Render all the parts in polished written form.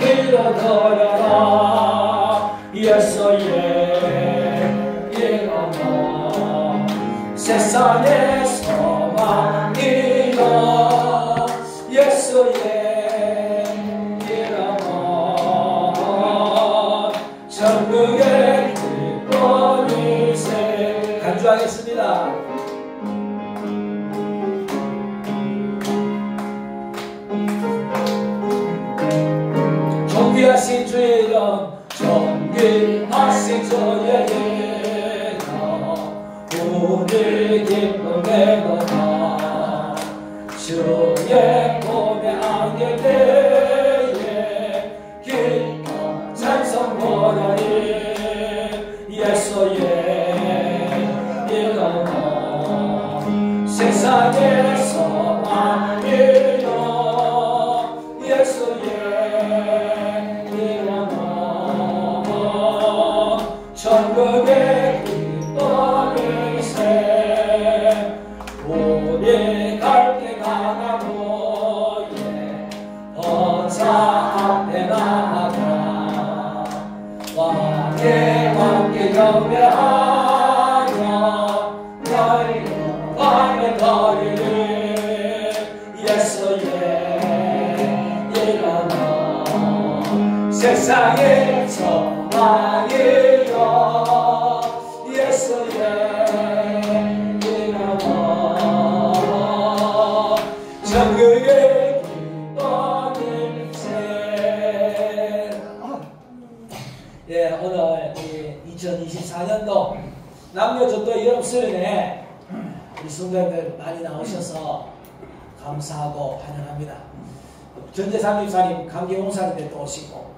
길을 걸어라 예수의 이름은 세상의 소망이라 예수의 이름은 천국의 기쁨이세. 간주하겠습니다. 존귀하신 주의 이름, 존귀하신 주의 이름, 우리 기쁨의 거다. 주의 몸에 안길 때에 기뻐 찬송 부르리 예수의 이름은 세상의 소망이요 예수의 천국의 기쁨이세. 우리 갈 길 가나고 번차 앞에 나아가 왕의 왕께 경배하며 밤에 거리를 예수의 이름은 세상의 소망이요 예수의 이름은 천국의 기쁨일세. 예, 오늘 2024년도 남녀전도 여름수련회 우리 성도님들 많이 나오셔서 감사하고 환영합니다. 전재삼 집사님 감기 공사님들도 오시고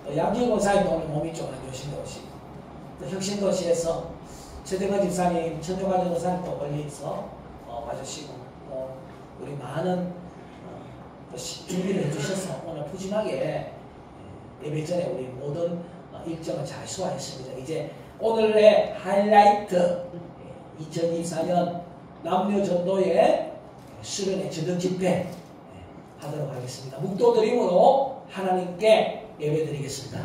또 양진 권사님도 오늘 몸이 좀 안 좋으신데 오시고 또 혁신도시에서 최대건 집사님, 천종환 권사님도 멀리서 와주시고 또 우리 많은 준비를 해주셔서 오늘 푸짐하게 예배 전에 우리 모든 일정을 잘 소화했습니다. 이제 오늘의 하이라이트 2024년 남녀전도의 수련회 전등 집회 하도록 하겠습니다. 묵도드림으로 하나님께 예배드리겠습니다.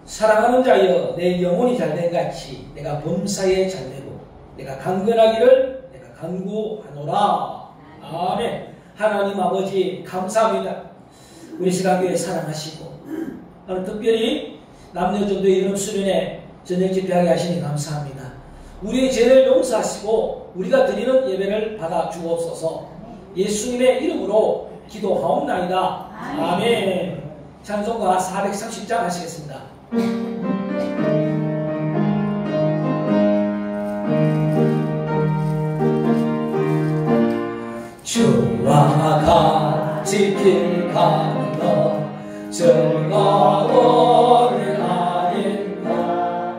사랑하는 자여 내 영혼이 잘된 같이 내가 범사에 잘되고 내가 강건하기를 내가 간구하노라. 아멘. 하나님 아버지 감사합니다. 우리 시간교회 사랑하시고 오늘 특별히 남녀전도의 이름 수련회 저녁 집회하게 하시니 감사합니다. 우리의 죄를 용서하시고 우리가 드리는 예배를 받아 주옵소서. 예수님의 이름으로 기도하옵나이다. 아멘. 찬송가 430장 하시겠습니다. 주와 같이 길 가는 것 즐거운 일 아닌가.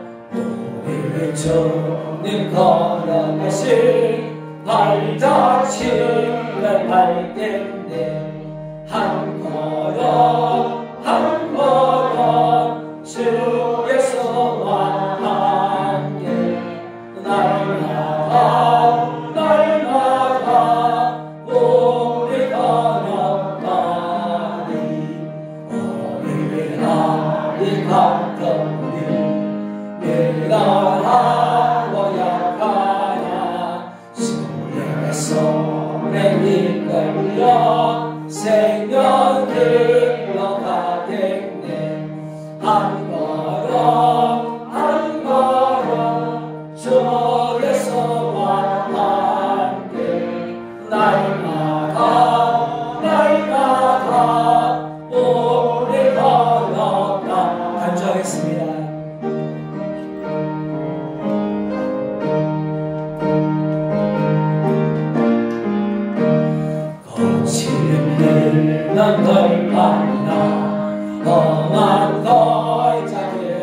우리 주님 걸어가신 발자취를 밟겠네. 한 걸음 한 걸음 주 예수와 함께 날마다 날마다 우리 걸어가니 어린아이 같더니 밀당하고 약하냐. 주의 손에 이끌려 생명을 가겠네. 한 걸음 한 걸음 주 예수와 함께 날마다 날마다 우리 걸어가. 간주하겠습니다. 거칠은 널 아니라 험한 걸작을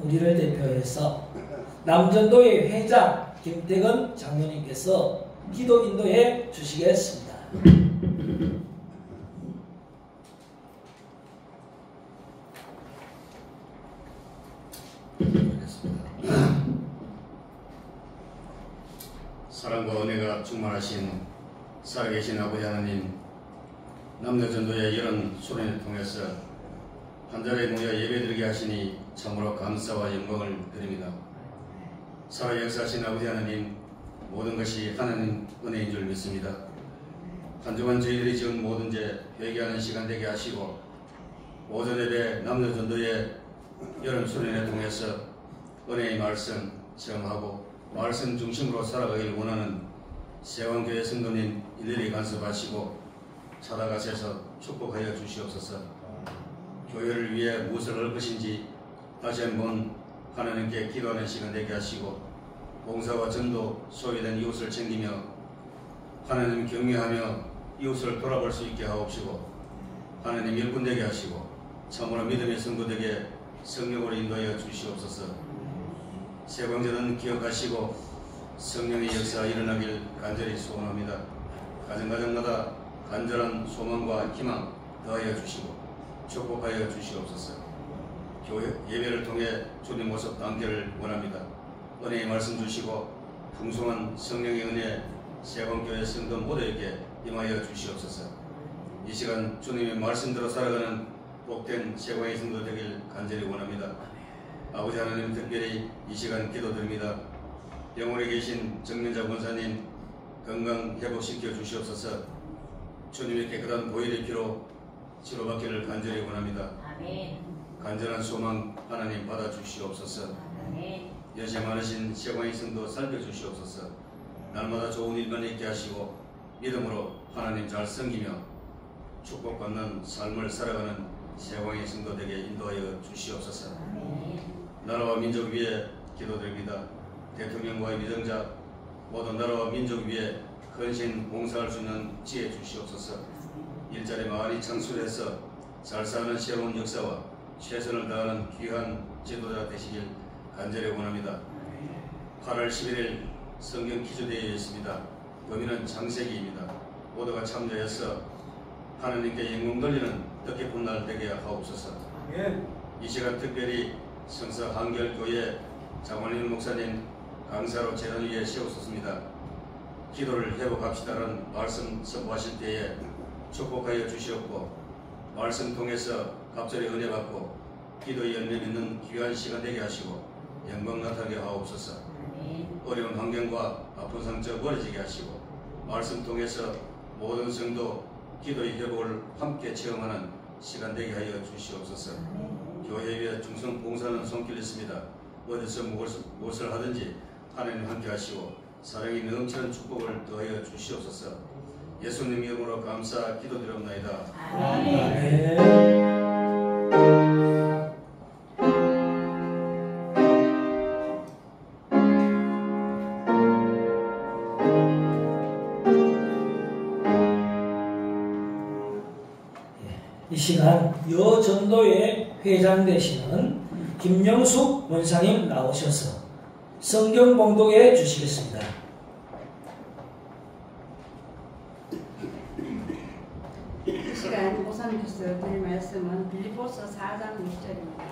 우리를 대표해서 남전도의 회장 김태근 장로님께서 기도 인도해 주시겠습니다. 사랑과 은혜가 충만하신 살아계신 아버지 하나님, 남녀전도의 이런 소련을 통해서 한 자리에 모여 예배드리게 하시니 참으로 감사와 영광을 드립니다. 살아 역사하신 아버지 하나님, 모든 것이 하나님 은혜인 줄 믿습니다. 한 주간 저희들이 지은 모든 죄 회개하는 시간 되게 하시고, 오전 예배 남녀전도의 이런 소련을 통해서 은혜의 말씀 체험하고 말씀 중심으로 살아가길 원하는 세왕교회 성도님 일일이 간섭하시고 찾아가셔서 축복하여 주시옵소서. 교회를 위해 무엇을 할 것인지 다시 한번 하나님께 기도하는 시간 되게 하시고, 봉사와 전도, 소외된 이웃을 챙기며 하나님 경외하며 이웃을 돌아볼 수 있게 하옵시고, 하나님 일꾼 되게 하시고 참으로 믿음의 성도되게 성령으로 인도하여 주시옵소서. 세방제는 기억하시고 성령의 역사가 일어나길 간절히 소원합니다. 가정가정마다 간절한 소망과 희망 더하여 주시고 축복하여 주시옵소서. 교회 예배를 통해 주님 모습 담기를 원합니다. 은혜의 말씀 주시고 풍성한 성령의 은혜 세방교회 성도 모두에게 임하여 주시옵소서. 이 시간 주님의 말씀대로 살아가는 복된 세방의 성도 되길 간절히 원합니다. 아버지 하나님, 특별히 이 시간 기도드립니다. 영원에 계신 정면자 권사님 건강 회복시켜 주시옵소서. 주님의 깨끗한 보혈의 피로 치료받기를 간절히 원합니다. 아멘. 간절한 소망 하나님 받아 주시옵소서. 아멘. 연세 많으신 세관의 성도 살펴 주시옵소서. 날마다 좋은 일만 있게 하시고 믿음으로 하나님 잘 섬기며 축복받는 삶을 살아가는 세관의 성도에게 인도하여 주시옵소서. 아멘. 나라와 민족 위에 기도드립니다. 대통령과 위정자 모든 나라와 민족 위에 헌신 봉사할 수 있는 지혜 주시옵소서. 일자리 많이 창출해서 잘 사는 새로운 역사와 최선을 다하는 귀한 지도자 되시길 간절히 원합니다. 8월 11일 성경 기조대회에 있습니다. 범위는 창세기입니다. 모두가 참여해서 하나님께 영광 돌리는 뜻깊은 날 되게 하옵소서. 이 시간 특별히 성서 한결교회 장원일 목사님 강사로 재단 위에 세우셨습니다. 기도를 회복합시다라는 말씀 선포하실 때에 축복하여 주시옵고, 말씀 통해서 갑절의 은혜 받고 기도의 열매 맺는 귀한 시간 되게 하시고 영광 나타나게 하옵소서. 어려운 환경과 아픈 상처 버려지게 하시고 말씀 통해서 모든 성도 기도의 회복을 함께 체험하는 시간 되게 하여 주시옵소서. 교회 위에 충성 봉사는 손길 있습니다. 어디서 무엇을 하든지 하나님 함께 하시고 사랑이 넘치는 축복을 더하여 주시옵소서. 예수님 이름으로 감사 기도드립니다. 아멘. 이 시간 여전도의 회장 되시는 김영숙 원사님 나오셔서 성경 봉독해 주시겠습니다. 이 시간 목사님께서 드릴 말씀은 빌립보서 4장 6절입니다.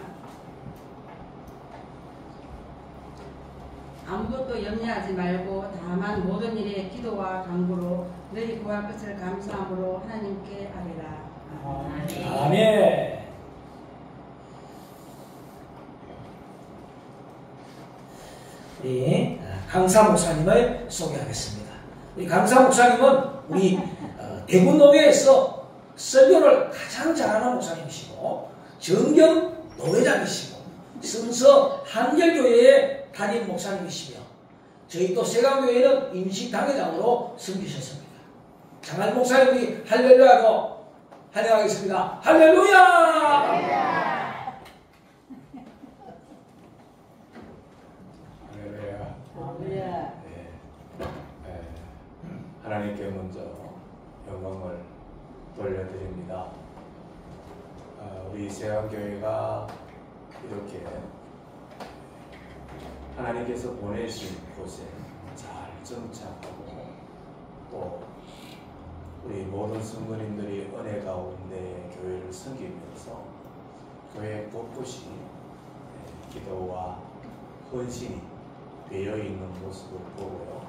아무것도 염려하지 말고 다만 모든 일에 기도와 간구로 너희 구할 것을 감사함으로 하나님께 아뢰라. 아멘. 우리 강사 목사님을 소개하겠습니다. 우리 강사 목사님은 우리 대구노회에서 설교를 가장 잘하는 목사님이시고 정경 노회장이시고 성서 한결교회의 담임 목사님이시며 저희 또 세강교회는 임시당회장으로 섬기셨습니다. 장한 목사님 우리 할렐루야로 환영하겠습니다. 할렐루야! 할렐루야. 하나님께 먼저 영광을 돌려드립니다. 우리 세강교회가 이렇게 하나님께서 보내신 곳에 잘 정착하고 또 우리 모든 성도님들이 은혜 가운데 교회를 섬기면서 교회 곳곳이 기도와 헌신이 되어 있는 모습을 보고요.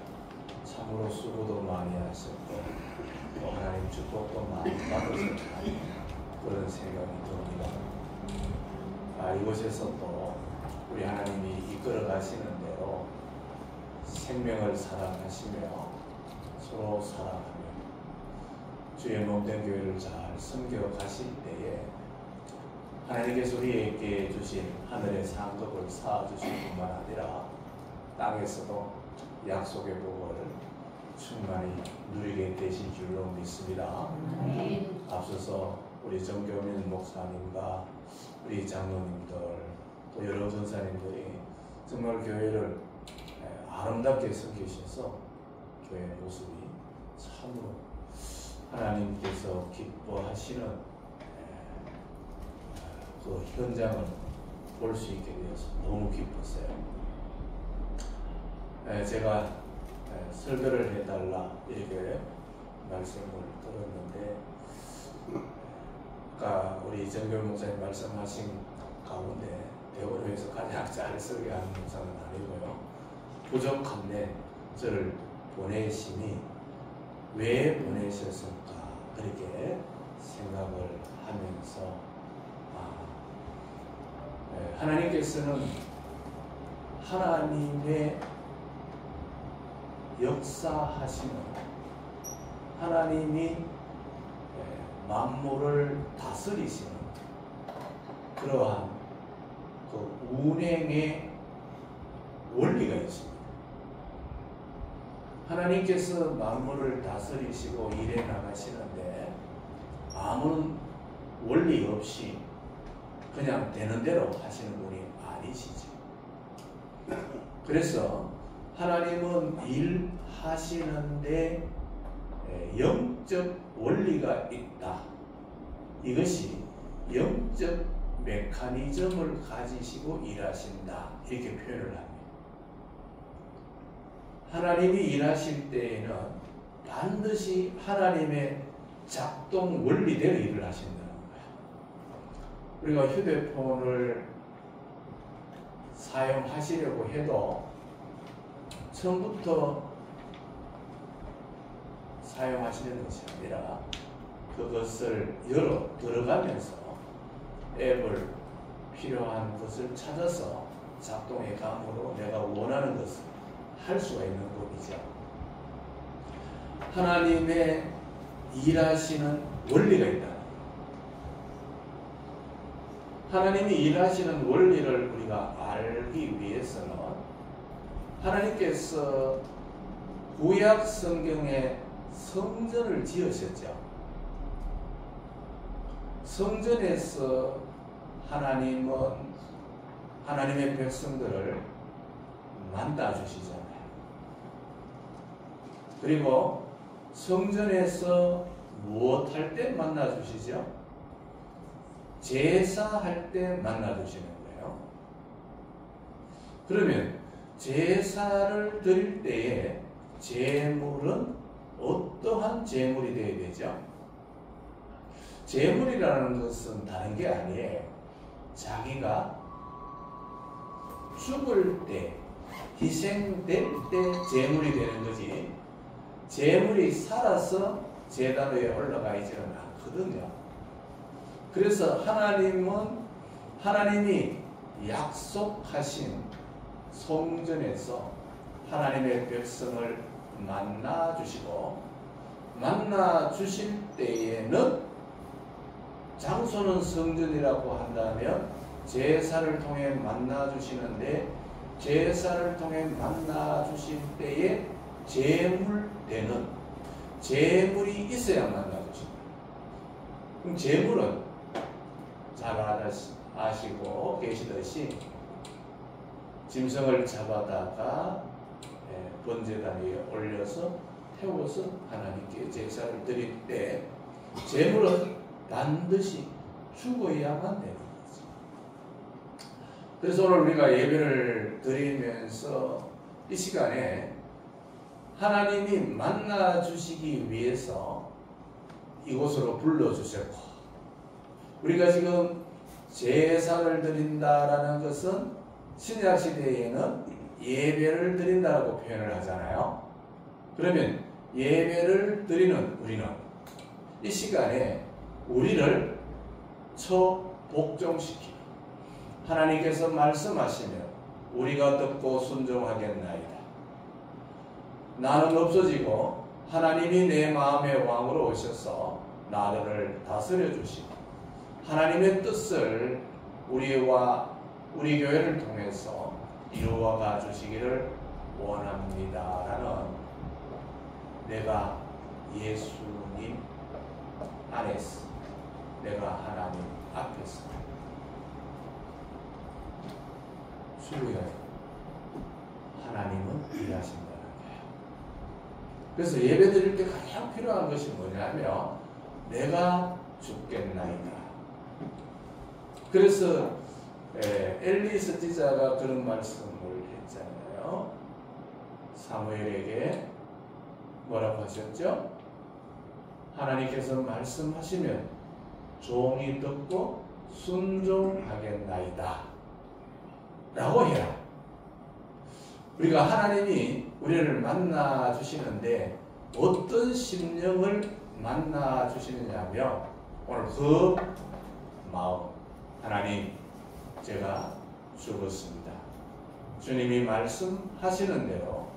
참으로 수고도 많이 하셨고 또 하나님 축복도 많이 받으셨다 그런 생각이 듭니다. 이곳에서 또 우리 하나님이 이끌어 가시는 대로 생명을 사랑하시며 서로 사랑하며 주의 몸된 교회를 잘 섬겨 가실 때에 하나님께서 우리에게 주신 하늘의 상급을 쌓아주실 뿐만 아니라 땅에서도 약속의 복을 충만히 누리게 되신 줄로 믿습니다. 앞서서 우리 정교민 목사님과 우리 장로님들 또 여러 전사님들이 정말 교회를 아름답게 섬기셔서 교회 모습이 참으로 하나님께서 기뻐하시는 그 현장을 볼 수 있게 되어서 너무 기뻤어요. 제가 설교를 해달라 이렇게 말씀을 들었는데 아까 우리 정교민 목사님 말씀하신 가운데 대원회에서 가장 잘 설교하는 목사는 아니고요. 부족한데 저를 보내심이 왜 보내셨을까 그렇게 생각을 하면서 하나님께서는 하나님의 역사하시는 하나님이 만물을 다스리시는 그러한 그 운행의 원리가 있습니다. 하나님께서 만물을 다스리시고 일해 나가시는데 아무런 원리 없이 그냥 되는 대로 하시는 분이 아니시죠. 그래서 하나님은 일하시는데 영적 원리가 있다. 이것이 영적 메커니즘을 가지시고 일하신다. 이렇게 표현을 합니다. 하나님이 일하실 때에는 반드시 하나님의 작동 원리대로 일을 하신다는 거예요. 우리가 휴대폰을 사용하시려고 해도 처음부터 사용하시는 것이 아니라 그것을 열어 들어가면서 앱을 필요한 것을 찾아서 작동해 감으로 내가 원하는 것을 할 수가 있는 법이죠. 하나님의 일하시는 원리가 있다. 하나님이 일하시는 원리를 우리가 알기 위해서는 하나님께서 구약 성경에 성전을 지으셨죠. 성전에서 하나님은 하나님의 백성들을 만나 주시잖아요. 그리고 성전에서 무엇할 때 만나 주시죠? 제사할 때 만나 주시는 거예요. 그러면 제사를 드릴 때에 제물은 어떠한 제물이 되어야 되죠? 제물이라는 것은 다른 게 아니에요. 자기가 죽을 때, 희생될 때 제물이 되는 거지, 제물이 살아서 제단 위에 올라가 있지는 않거든요. 그래서 하나님이 약속하신 성전에서 하나님의 백성을 만나 주시고, 만나 주실 때에는 장소는 성전이라고 한다면 제사를 통해 만나 주시는데, 제사를 통해 만나 주실 때에 제물되는 제물이 있어야 만나 주십니다. 그럼 제물은 잘 아시고 계시듯이 짐승을 잡아다가 번제단 위에 올려서 태워서 하나님께 제사를 드릴 때 제물은 반드시 죽어야만 되는 거죠. 그래서 오늘 우리가 예배를 드리면서 이 시간에 하나님이 만나 주시기 위해서 이곳으로 불러주셨고, 우리가 지금 제사를 드린다라는 것은 신약 시대에는 예배를 드린다고 표현을 하잖아요. 그러면 예배를 드리는 우리는 이 시간에 우리를 처복종시키고 하나님께서 말씀하시면 우리가 듣고 순종하겠나이다. 나는 없어지고 하나님이 내 마음의 왕으로 오셔서 나를 다스려 주시고 하나님의 뜻을 우리와 우리 교회를 통해서 이루어가 주시기를 원합니다라는, 내가 예수님 안에서, 내가 하나님 앞에서 주여 하나님은 일하신다는 거예요. 그래서 예배 드릴 때 가장 필요한 것이 뭐냐면 내가 죽겠나이다. 그래서 엘리 선지자가 그런 말씀을 했잖아요. 사무엘에게 뭐라고 하셨죠? 하나님께서 말씀하시면 종이 듣고 순종하겠나이다 라고 해라. 우리가 하나님이 우리를 만나 주시는데 어떤 심령을 만나 주시느냐면 오늘 그 마음, 하나님 제가 죽었습니다. 주님이 말씀하시는 대로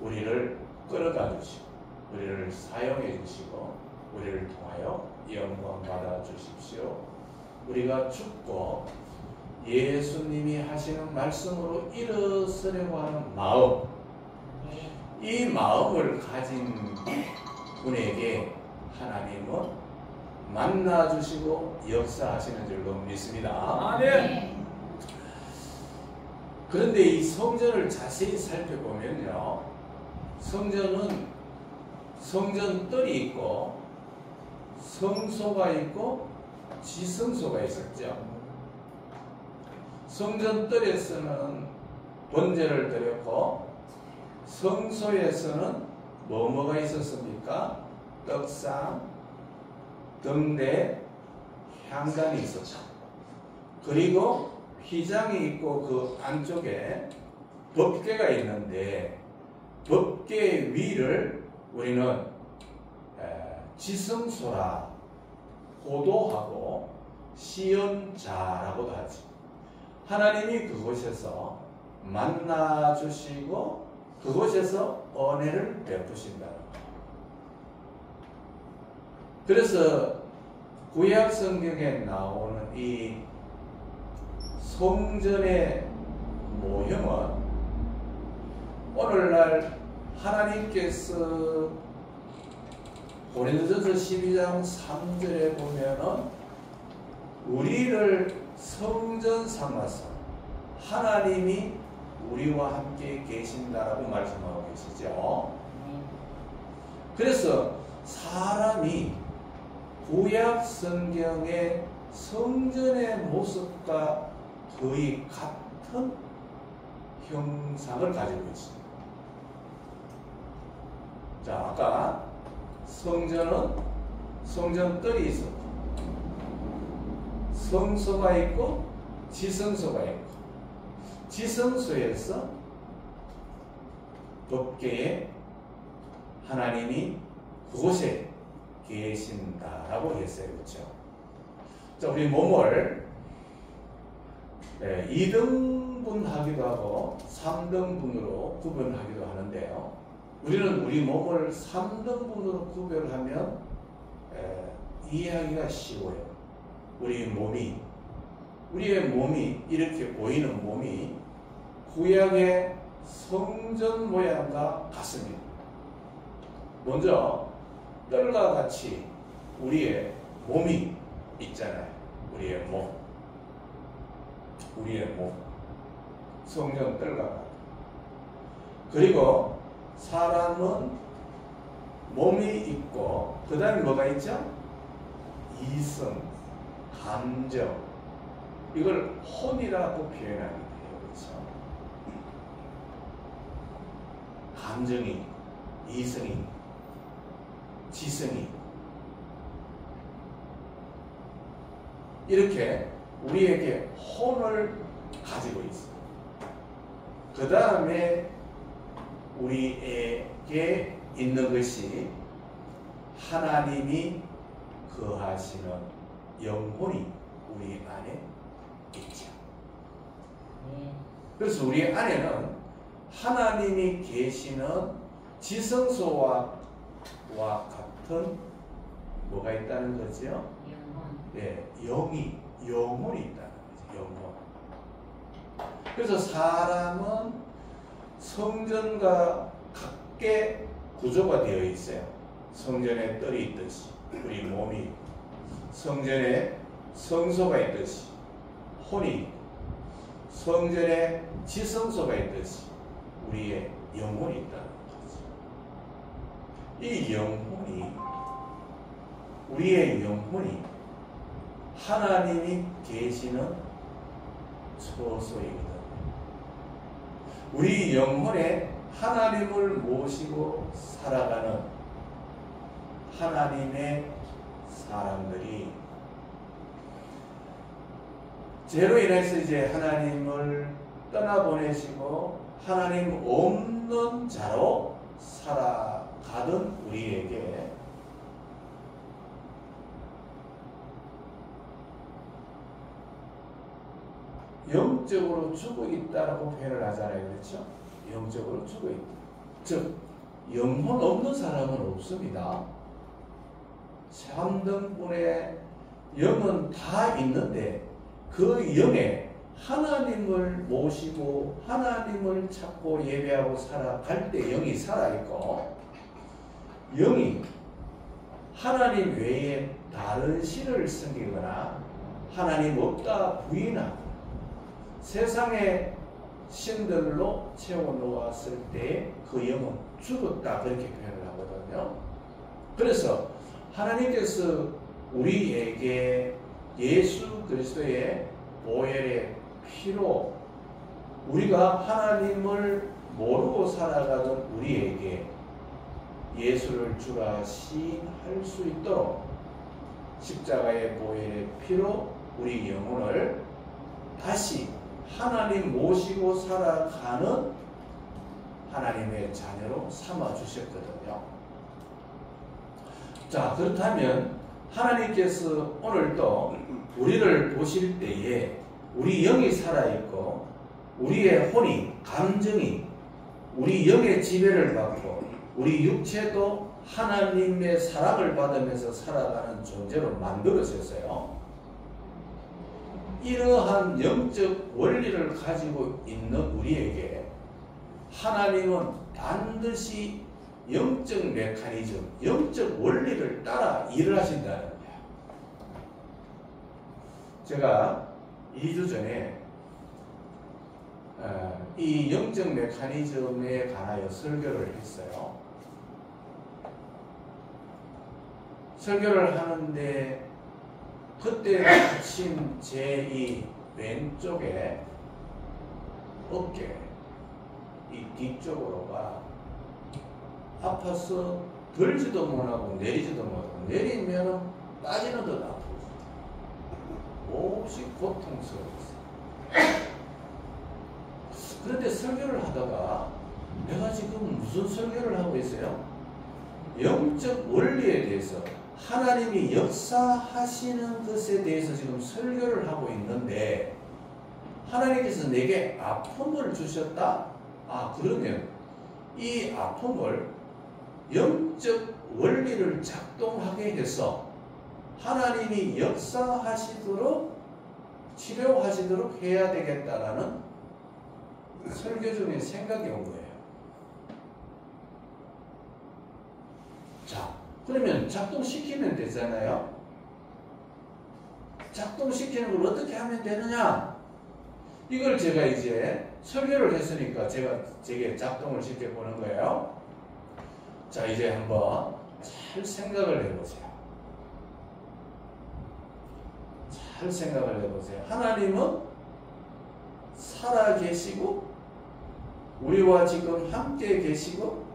우리를 끌어가 주시고 우리를 사용해 주시고 우리를 통하여 영광 받아 주십시오. 우리가 죽고 예수님이 하시는 말씀으로 일어서려고 하는 마음, 이 마음을 가진 분에게 하나님은 만나 주시고 역사하시는 줄로 믿습니다. 아멘. 그런데 이 성전을 자세히 살펴보면요, 성전은 성전뜰이 있고 성소가 있고 지성소가 있었죠. 성전뜰에서는 번제를 드렸고 성소에서는 뭐가 있었습니까? 떡상, 등대, 향단이 있었죠. 그리고 휘장이 있고 그 안쪽에 법궤가 있는데 법궤 위를 우리는 지성소라 고도하고 시연자라고도 하지. 하나님이 그곳에서 만나 주시고 그곳에서 은혜를 베푸신다는 거예요. 그래서 구약 성경에 나오는 이 성전의 모형은 오늘날 하나님께서 고린도전서 12장 3절에 보면은 우리를 성전 삼아서 하나님이 우리와 함께 계신다라고 말씀하고 계시죠. 그래서 사람이 구약 성경의 성전의 모습과 거의 같은 형상을 가지고 있습니다. 자, 아까 성전은 성전뜰이 있었고 성소가 있고 지성소가 있고 지성소에서 법궤에 하나님이 그곳에 계신다라고 했어요. 그렇죠? 자, 우리 몸을 2등분 하기도 하고 3등분으로 구분하기도 하는데요. 우리는 우리 몸을 3등분으로 구별하면 이해하기가 쉬워요. 우리의 몸이 이렇게 보이는 몸이 구약의 성전 모양과 같습니다. 먼저 뜰과 같이 우리의 몸이 있잖아요. 우리의 몸. 성전 뜰과 같아. 그리고 사람은 몸이 있고 그 다음에 뭐가 있죠? 이성, 감정, 이걸 혼이라고 표현하게 돼요. 그렇죠? 감정이, 이성이, 지성이 이렇게 우리에게 혼을 가지고 있어요. 그 다음에 우리에게 있는 것이 하나님이 거하시는 영혼이 우리 안에 있죠. 그래서 우리 안에는 하나님이 계시는 지성소와 같은 뭐가 있다는 거죠? 네, 영혼이 있다는 거죠. 영혼. 그래서 사람은 성전과 같게 구조가 되어 있어요. 성전에 뜰이 있듯이 우리 몸이, 성전에 성소가 있듯이 혼이, 성전에 지성소가 있듯이 우리의 영혼이 있다는 거죠. 이 영혼이, 우리의 영혼이 하나님이 계시는 처소이거든요. 우리 영혼에 하나님을 모시고 살아가는 하나님의 사람들이 죄로 인해서 이제 하나님을 떠나보내시고 하나님 없는 자로 살아가던 우리에게 영적으로 죽어 있다라고 표현을 하잖아요. 그렇죠? 영적으로 죽어 있다. 즉 영혼 없는 사람은 없습니다. 참된 분의 영은 다 있는데 그 영에 하나님을 모시고 하나님을 찾고 예배하고 살아갈 때 영이 살아있고, 영이 하나님 외에 다른 신을 섬기거나 하나님 없다 부인하고 세상의 신들로 채워놓았을 때 그 영은 죽었다, 그렇게 표현을 하거든요. 그래서 하나님께서 우리에게 예수 그리스도의 보혈의 피로 우리가 하나님을 모르고 살아가던 우리에게 예수를 주라 시인할 수 있도록 십자가의 보혈의 피로 우리 영혼을 다시 하나님 모시고 살아가는 하나님의 자녀로 삼아 주셨거든요. 자, 그렇다면 하나님께서 오늘도 우리를 보실 때에 우리 영이 살아있고 우리의 혼이, 감정이 우리 영의 지배를 받고 우리 육체도 하나님의 사랑을 받으면서 살아가는 존재로 만들어졌어요. 이러한 영적 원리를 가지고 있는 우리에게 하나님은 반드시 영적 메커니즘, 영적 원리를 따라 일을 하신다는 거예요. 제가 2주 전에 이 영적 메커니즘에 관하여 설교를 했어요. 설교를 하는데 그때 마침 제 이 왼쪽에 어깨, 이 뒤쪽으로가 아파서 들지도 못하고 내리지도 못하고, 내리면 빠지는 듯 아프고 몹시 고통스러웠어요. 그런데 설교를 하다가 내가 지금 무슨 설교를 하고 있어요? 영적 원리에 대해서, 하나님이 역사하시는 것에 대해서 지금 설교를 하고 있는데 하나님께서 내게 아픔을 주셨다? 아, 그러면 이 아픔을 영적 원리를 작동하게 해서 하나님이 역사하시도록 치료하시도록 해야 되겠다라는 설교 중에 생각이 온 거예요. 자, 그러면 작동시키면 되잖아요. 작동시키는 걸 어떻게 하면 되느냐? 이걸 제가 이제 설교를 했으니까 제게 작동을 시켜보는 거예요. 자, 이제 한번 잘 생각을 해보세요. 잘 잘 생각을 해보세요. 하나님은 살아 계시고 우리와 지금 함께 계시고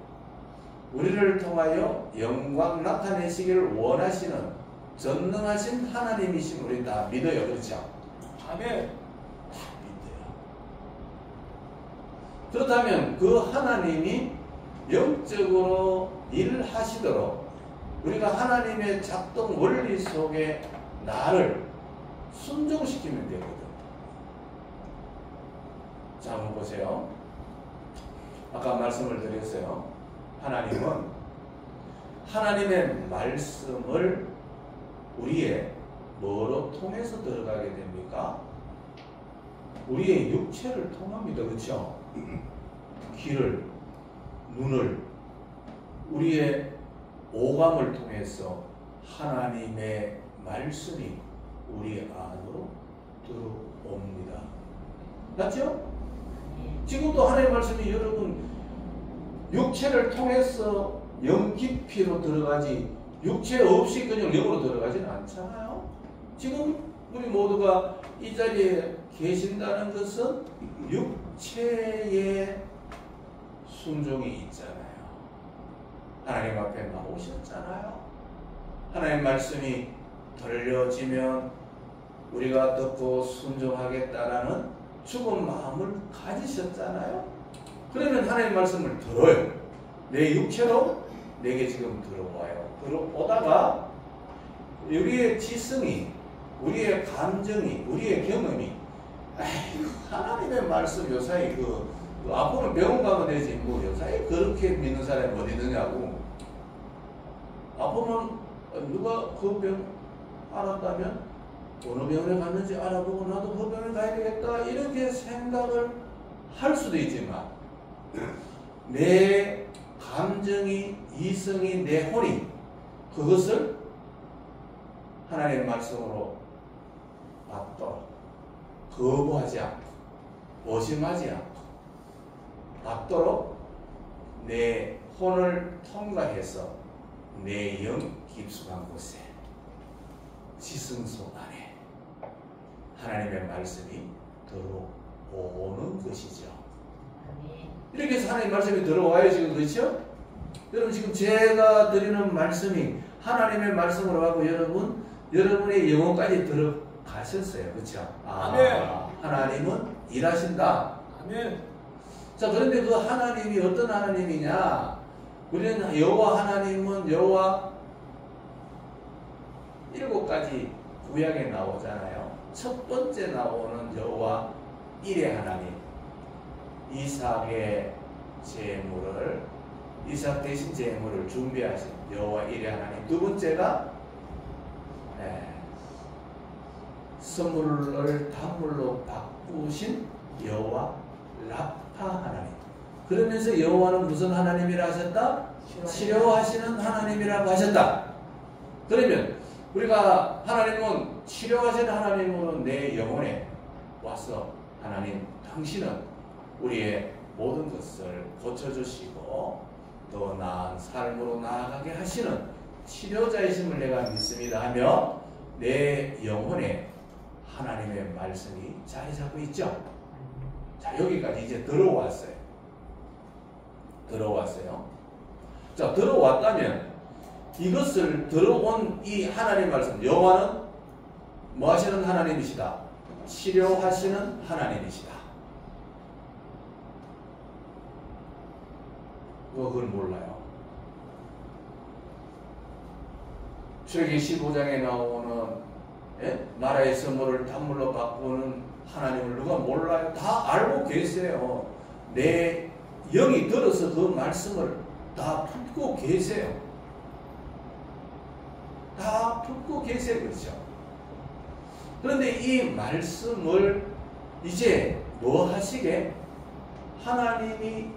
우리를 통하여 영광 나타내시기를 원하시는 전능하신 하나님이신 우리 다 믿어요. 그렇죠? 아멘. 다 믿어요. 그렇다면 그 하나님이 영적으로 일하시도록 우리가 하나님의 작동 원리 속에 나를 순종시키면 되거든. 자, 한번 보세요. 아까 말씀을 드렸어요. 하나님은 하나님의 말씀을 우리의 뭐로 통해서 들어가게 됩니까? 우리의 육체를 통합니다. 그렇죠? 귀를, 눈을, 우리의 오감을 통해서 하나님의 말씀이 우리 안으로 들어옵니다. 맞죠? 지금도 하나님의 말씀이 여러분 육체를 통해서 영 깊이로 들어가지 육체 없이 그냥 영으로 들어가지는 않잖아요. 지금 우리 모두가 이 자리에 계신다는 것은 육체의 순종이 있잖아요. 하나님 앞에 나오셨잖아요. 하나님 말씀이 들려지면 우리가 듣고 순종하겠다라는 죽은 마음을 가지셨잖아요. 그러면 하나님 말씀을 들어요. 내 육체로 내게 지금 들어와요. 들어오다가 우리의 지성이, 우리의 감정이, 우리의 경험이 하나님의 말씀 요사이 아프면 병원 가면 되지 뭐 요사이 그렇게 믿는 사람이 어디 있느냐고. 아프면 누가 그 병 알았다면 어느 병원에 갔는지 알아보고 나도 그 병원에 가야 되겠다 이렇게 생각을 할 수도 있지만 내 감정이, 이성이, 내 혼이 그것을 하나님의 말씀으로 받도록 거부하지 않고 오심하지 않고 받도록 내 혼을 통과해서 내 영 깊숙한 곳에 지성소 안에 하나님의 말씀이 들어오는 것이죠. 이렇게 해서 하나님의 말씀이 들어와요. 지금 그렇죠? 여러분 지금 제가 드리는 말씀이 하나님의 말씀으로 하고 여러분의 영혼까지 들어가셨어요. 그렇죠? 아멘. 하나님은 일하신다. 아멘. 자, 그런데 그 하나님이 어떤 하나님이냐? 우리는 여호와 하나님은 여호와 7가지 구약에 나오잖아요. 첫 번째 나오는 여호와 일의 하나님. 이삭의 제물을 이삭 대신 제물을 준비하신 여호와 일의 하나님. 두 번째가 선물을 단물로 바꾸신 여호와 라파 하나님. 그러면서 여호와는 무슨 하나님이라 하셨다? 치료하시는 하나님이라고 하셨다. 그러면 우리가 하나님은 치료하시는 하나님으로 내 영혼에 와서 하나님 당신은 우리의 모든 것을 고쳐주시고 더 나은 삶으로 나아가게 하시는 치료자이심을 내가 믿습니다 하며 내 영혼에 하나님의 말씀이 자리 잡고 있죠. 자, 여기까지 이제 들어왔어요. 자, 들어왔다면 이것을 들어온 이 하나님 말씀, 여호와는 뭐 하시는 하나님이시다? 치료하시는 하나님이시다. 그걸 몰라요. 출애굽기 15장에 나오는 나라의 선물을 단물로 바꾸는 하나님을 누가 몰라요? 다 알고 계세요. 내 영이 들어서 그 말씀을 다 품고 계세요. 다 품고 계세요. 그렇죠? 그런데 이 말씀을 이제 뭐 하시게? 하나님이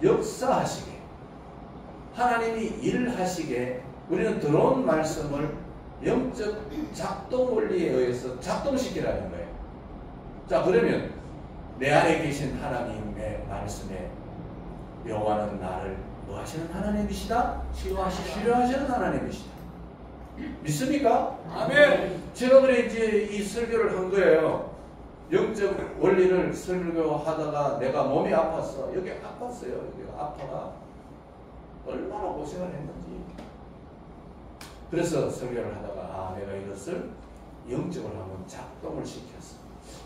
역사하시게, 하나님이 일하시게 우리는 들어온 말씀을 영적 작동 원리에 의해서 작동시키라는 거예요. 자, 그러면 내 안에 계신 하나님의 말씀에 여호와는 나를 뭐 하시는 하나님이시다? 치료하시는 하나님이시다. 믿습니까? 아멘. 제가 그래 이제 이 설교를 한 거예요. 영적 원리를 설교하다가 내가 몸이 아팠어. 여기 아팠어요. 여기가 아파가 얼마나 고생을 했는지. 그래서 설교를 하다가 내가 이것을 영적으로 한번 작동을 시켰어.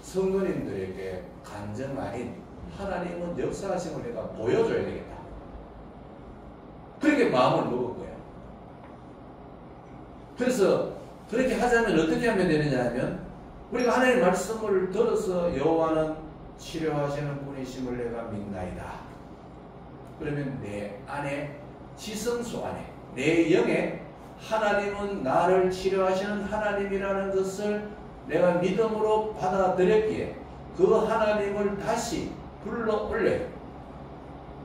성도님들에게 간증 아닌 하나님은 역사하심을 내가 보여줘야 되겠다. 그렇게 마음을 먹은 거예요. 그래서 그렇게 하자면 어떻게 하면 되느냐 하면 우리가 하나님의 말씀을 들어서 여호와는 치료하시는 분이심을 내가 믿나이다. 그러면 내 안에 지성소 안에 내 영에 하나님은 나를 치료하시는 하나님이라는 것을 내가 믿음으로 받아들였기에 그 하나님을 다시 불러 올려요.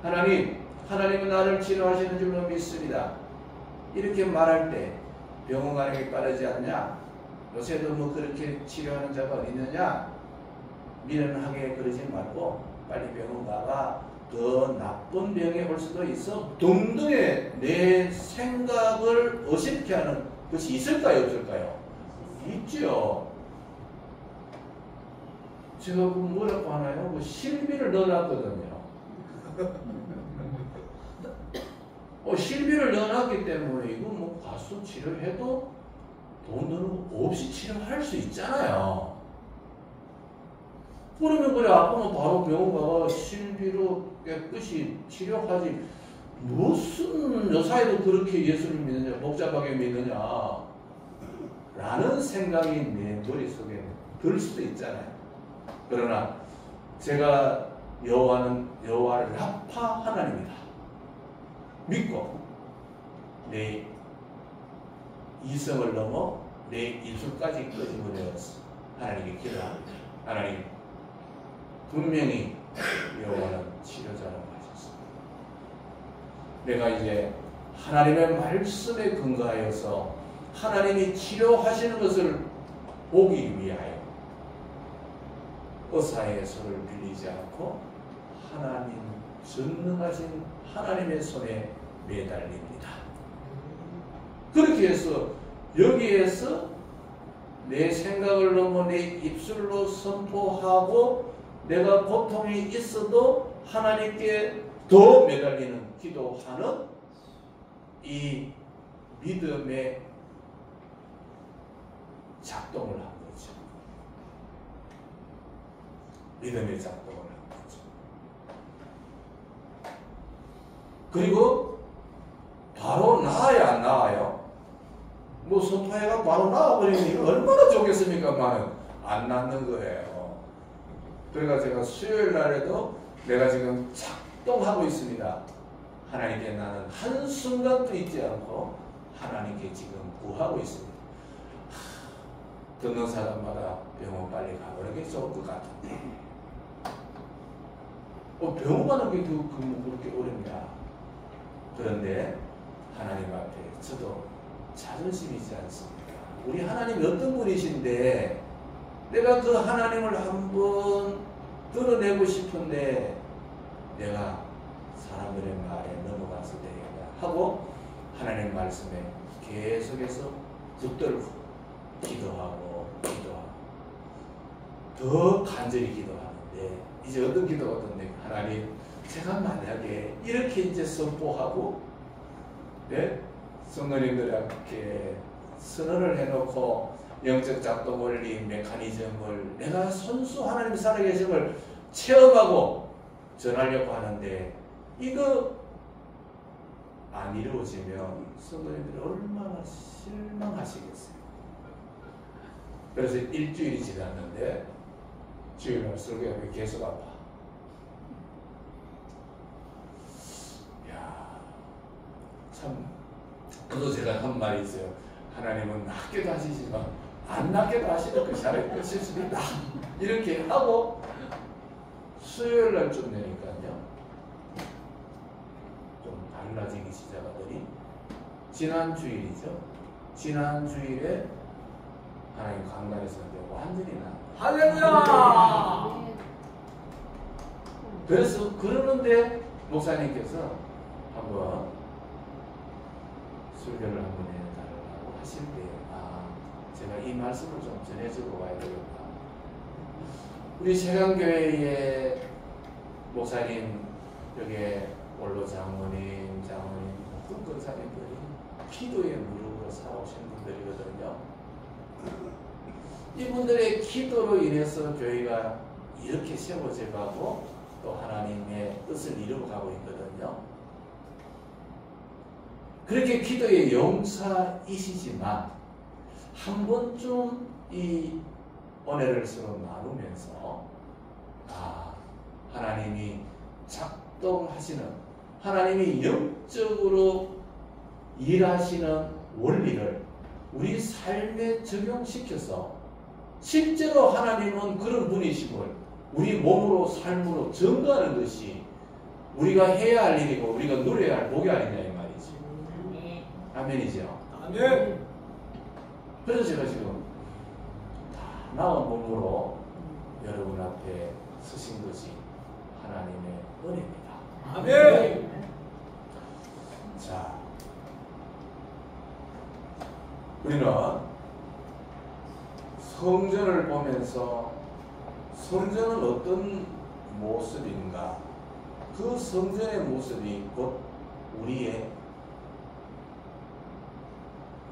하나님은 나를 치료하시는 줄로 믿습니다. 이렇게 말할 때 병원 가는 게 빠르지 않냐? 요새도 뭐 그렇게 치료하는 자가 어디 있느냐? 미련하게 그러지 말고 빨리 병원 가봐. 더 나쁜 병이 올 수도 있어. 등등의 내 생각을 어색해 하는 것이 있을까요? 없을까요? 있죠. 제가 그 뭐라고 하나요? 그 실비를 넣어놨거든요. 실비를 넣어놨기 때문에 이거 뭐 가서 치료해도 돈 드는 거 없이 치료할 수 있잖아요. 그러면 그래 아프면 바로 병원 가서 실비로 깨끗이 치료하지. 무슨 여사에도 그렇게 예수를 믿느냐, 복잡하게 믿느냐 라는 생각이 내 머릿속에 들 수도 있잖아요. 그러나 제가 여호와를 라파 하나님이다 믿고 내 이성을 넘어 내 입술까지 끄집어내어서 하나님께 기도합니다. 하나님, 분명히 여호와는 치료자라고 하셨습니다. 내가 이제 하나님의 말씀에 근거하여서 하나님이 치료하시는 것을 보기 위하여 의사의 손을 빌리지 않고 하나님 전능하신 하나님의 손에 매달립니다. 그렇게 해서 여기에서 내 생각을 넘어 내 입술로 선포하고 내가 고통이 있어도 하나님께 더 매달리는 기도하는 이 믿음의 작동을 한 거죠. 믿음의 작동을 한 거죠. 그리고 바로 나아야 안 나아요? 뭐 선포해가 바로 나아버리면 얼마나 좋겠습니까만 안 낫는 거예요. 그러니까 제가 수요일 날에도 내가 지금 작동하고 있습니다. 하나님께 나는 한순간도 잊지 않고 하나님께 지금 구하고 있습니다. 듣는 사람마다 병원 빨리 가보는 게 좋을 것 같은데 병원 가는 게 그렇게 어렵냐. 그런데 하나님 앞에 저도 자존심이 있지 않습니까? 우리 하나님이 어떤 분이신데 내가 그 하나님을 한번 드러내고 싶은데 내가 사람들의 말에 넘어가서 되겠다 하고 하나님 말씀에 계속해서 붙들고 기도하고 더 간절히 기도하는데 이제 어떤 기도가 어떤데 하나님 제가 만약에 이렇게 이제 선포하고 성도님들에게 선언을 해놓고 영적 작동 원리 메커니즘을 내가 선수 하나님 살아계심을 체험하고 전하려고 하는데 이거 안 이루어지면 성도님들이 얼마나 실망하시겠어요. 그래서 일주일이 지났는데 주일날 설교하면 계속 아파. 참 그도 제가 한 말이 있어요. 하나님은 낫게도 하시지만 안 낫게도 하시는 그 잘할 것일 수도 있다. 이렇게 하고 수요일날 좀 되니까요 좀 달라지기 시작하더니 지난 주일이죠. 지난 주일에 하나님 강단에서 완전히 나. 할렐루야. 그래서 그러는데 목사님께서 한번 설교를 한번 해달라고 하실 때, 제가 이 말씀을 좀 전해주고 가야 되겠다. 우리 세강교회의 목사님, 여기 원로 장모님, 모든 권사님들이 기도의 무릎으로 살아오신 분들이거든요. 이분들의 기도로 인해서 교회가 이렇게 세워져 가고 또 하나님의 뜻을 이루어 가고 있거든요. 그렇게 기도의 용사이시지만 한 번쯤 이 은혜를 서로 나누면서 하나님이 작동하시는, 하나님이 영적으로 일하시는 원리를 우리 삶에 적용시켜서 실제로 하나님은 그런 분이심을 우리 몸으로 삶으로 증거하는 것이 우리가 해야 할 일이고 우리가 누려야 할 복이 아니냐 이 말이지. 아멘이죠. 아멘. 그래서 제가 지금 다 나온 몸으로 여러분 앞에 서신 것이 하나님의 은혜입니다. 아멘. 자, 우리는 성전을 보면서 성전은 어떤 모습인가? 그 성전의 모습이 곧 우리의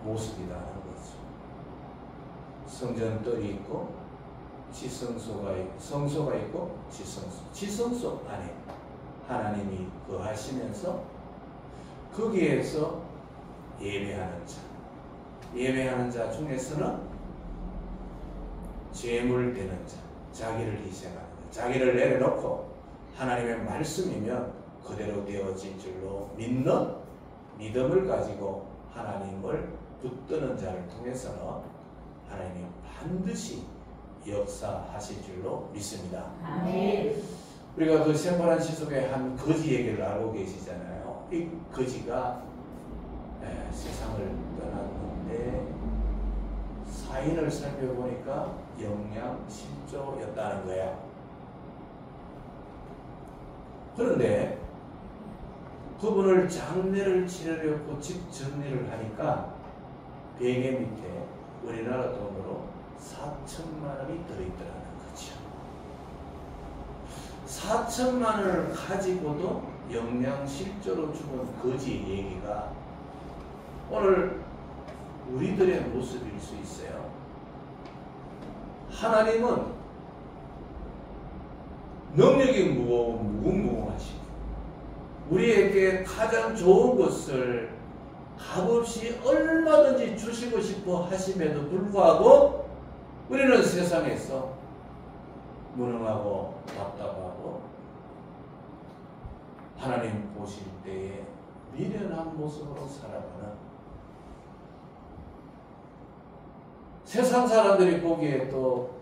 모습이라는 거죠. 성전뜰이 있고 성소가 있고 지성소 안에 하나님이 거하시면서 거기에서 예배하는 자 중에서는 제물 되는 자, 자기를 희생하는 자, 자기를 내려놓고 하나님의 말씀이면 그대로 되어진 줄로 믿는 믿음을 가지고 하나님을 붙드는 자를 통해서는 하나님이 반드시 역사하실 줄로 믿습니다. 아멘. 우리가 그 샌프란시스코의 한 거지 얘기를 알고 계시잖아요. 이 거지가 세상을 떠났는데 사인을 살펴보니까 영양실조였다는 거야. 그런데 그분을 장례를 치르려고 집 정리를 하니까 베개 밑에 우리나라 돈으로 4천만 원이 들어있더라는 거죠. 4천만 원을 가지고도 영양실조로 죽은 거지 얘기가 오늘 우리들의 모습일 수 있어요. 하나님은 능력이 무궁무궁하시고 우리에게 가장 좋은 것을 값없이 얼마든지 주시고 싶어 하심에도 불구하고 우리는 세상에서 무능하고 답답하고 하나님 보실 때에 미련한 모습으로 살아가는, 세상 사람들이 보기에 또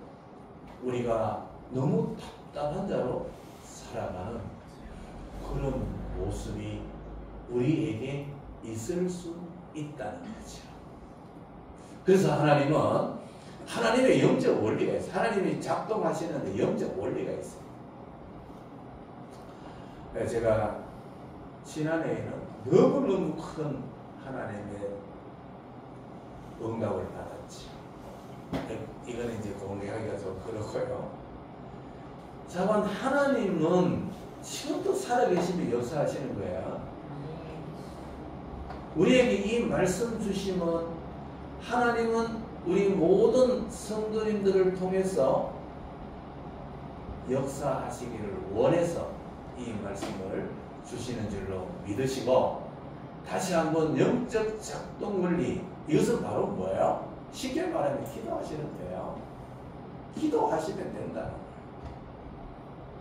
우리가 너무 답답한 자로 살아가는 그런 모습이 우리에게 있을 수 있다는 거죠. 그래서 하나님은 하나님의 영적 원리가 있어요. 하나님이 작동하시는데 영적 원리가 있어요. 제가 지난해에는 너무너무 큰 하나님의 응답을 받았지. 이거는 이제 공개하기가 좀 그렇고요. 자만 하나님은 지금도 살아계시며 역사하시는 거예요. 우리에게 이 말씀 주심은 하나님은 우리 모든 성도님들을 통해서 역사하시기를 원해서 이 말씀을 주시는 줄로 믿으시고, 다시 한번 영적 작동 원리, 이것은 바로 뭐예요? 쉽게 말하면 기도하시면 돼요. 기도하시면 된다는 거예요.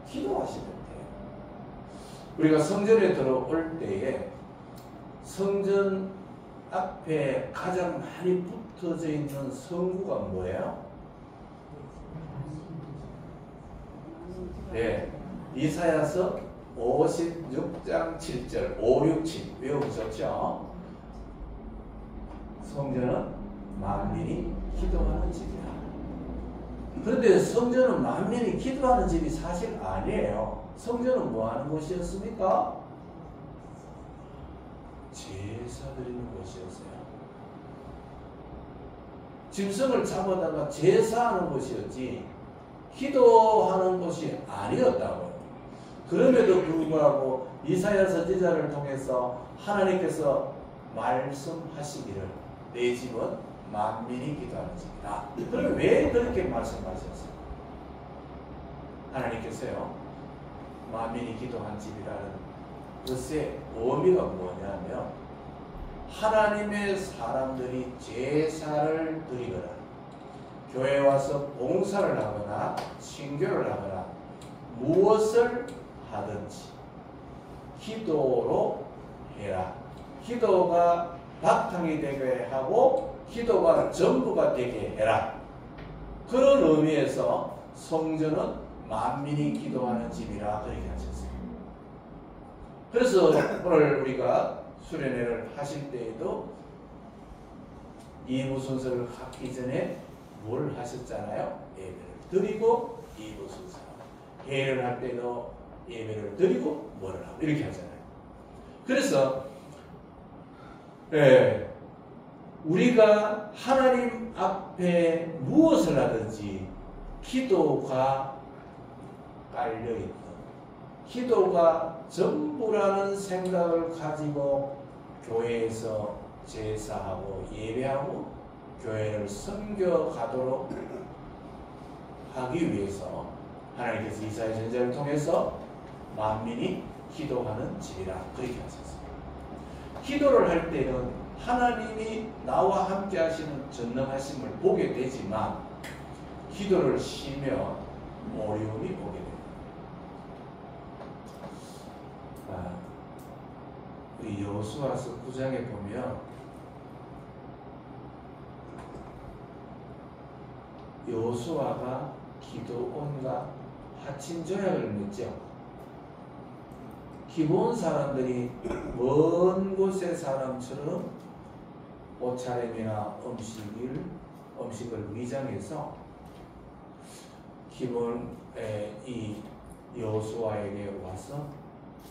기도하시면 돼요. 우리가 성전에 들어올 때에 성전 앞에 가장 많이 붙어져 있는 성구가 뭐예요? 네, 이사야서 56장 7절 5, 6, 7 외우셨죠? 성전은 만민이 기도하는 집이다. 그런데 성전은 만민이 기도하는 집이 사실 아니에요. 성전은 뭐 하는 곳이었습니까? 제사 드리는 곳이었어요. 짐승을 잡아다가 제사하는 것이었지 기도하는 것이 아니었다고요. 그럼에도 불구하고 이사야 선지자를 통해서 하나님께서 말씀하시기를 내 집은 만민이 기도하는 집이다. 그럼 왜 그렇게 말씀하셨어요? 하나님께서요, 만민이 기도한 집이라는 뜻의 의미가 뭐냐면 하나님의 사람들이 제사를 드리거나 교회 와서 봉사를 하거나 신교를 하거나 무엇을 하든지 기도로 해라. 기도가 바탕이 되게 하고 기도가 전부가 되게 해라. 그런 의미에서 성전은 만민이 기도하는 집이라 그렇게 하셨어요. 그래서 오늘 우리가 수련회를 하실 때에도 2부 순서를 하기 전에 뭘 하셨잖아요? 예배를 드리고 2부 순서. 회를 할 때도 예배를 드리고 뭐를 하고 이렇게 하잖아요. 그래서 우리가 하나님 앞에 무엇을 하든지 기도가 깔려있던, 기도가 전부라는 생각을 가지고 교회에서 제사하고 예배하고 교회를 섬겨가도록 하기 위해서 하나님께서 이사야 선지자를 통해서 만민이 기도하는 집이라 그렇게 하셨습니다. 기도를 할 때는 하나님이 나와 함께 하시는 전능하심을 보게 되지만 기도를 쉬면 어려움이 오게 됩니다. 우리 여호수아서 9장에 보면 여호수아가 기드온과 화친 조약을 맺죠. 기브온 사람들이 먼 곳의 사람처럼 옷차림이나 음식을 위장해서 기브온의 이 여호수아에게 와서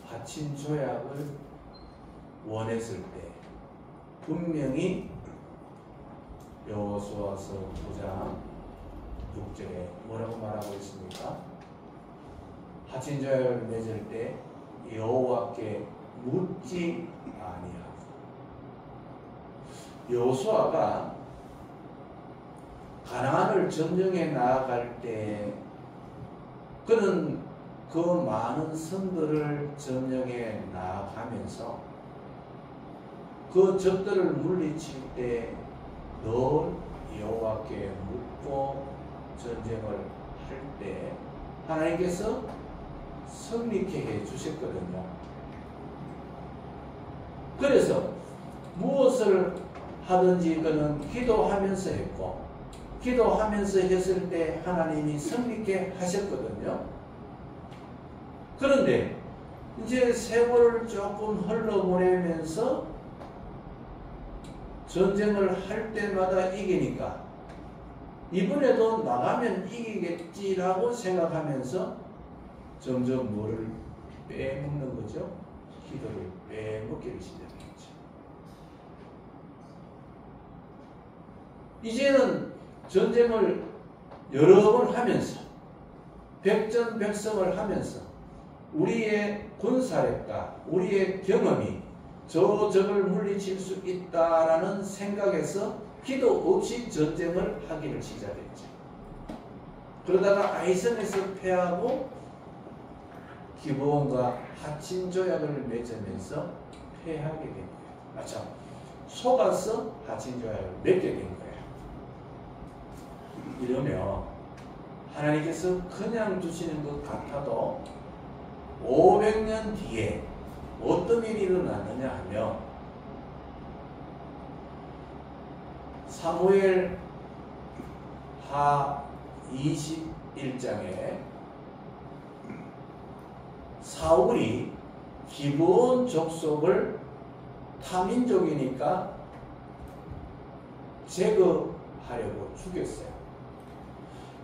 화친 조약을 원했을 때 분명히 여호수아서 9장 6절에 뭐라고 말하고 있습니까? 화친 조약을 맺을 때 여호와께 묻지 아니하고. 여호수아가 가나안을 점령해 나아갈 때 그는 그 많은 성들을 점령해 나아가면서 그 적들을 물리칠 때 늘 여호와께 묻고 전쟁을 할 때 하나님께서 승리케 해 주셨거든요. 그래서 무엇을 하든지 그는 기도하면서 했고 기도하면서 했을 때 하나님이 승리케 하셨거든요. 그런데 이제 세월을 조금 흘러보내면서 전쟁을 할 때마다 이기니까 이번에도 나가면 이기겠지라고 생각하면서 점점 뭐를 빼먹는 거죠? 기도를 빼먹기를 시작했죠. 이제는 전쟁을 여러 번 하면서 백전백승을 하면서 우리의 군사력과 우리의 경험이 저 적을 물리칠 수 있다라는 생각에서 기도 없이 전쟁을 하기를 시작했죠. 그러다가 아이성에서 패하고 기브온과 화친 조약을 맺으면서 패하게 된 거예요. 참 속아서 화친 조약을 맺게 된 거예요. 이러면 하나님께서 그냥 주시는 것 같아도 500년 뒤에 어떤 일이 일어나느냐 하면 사무엘 하 21장에 사울이 기브온 족속을 타민족이니까 제거하려고 죽였어요.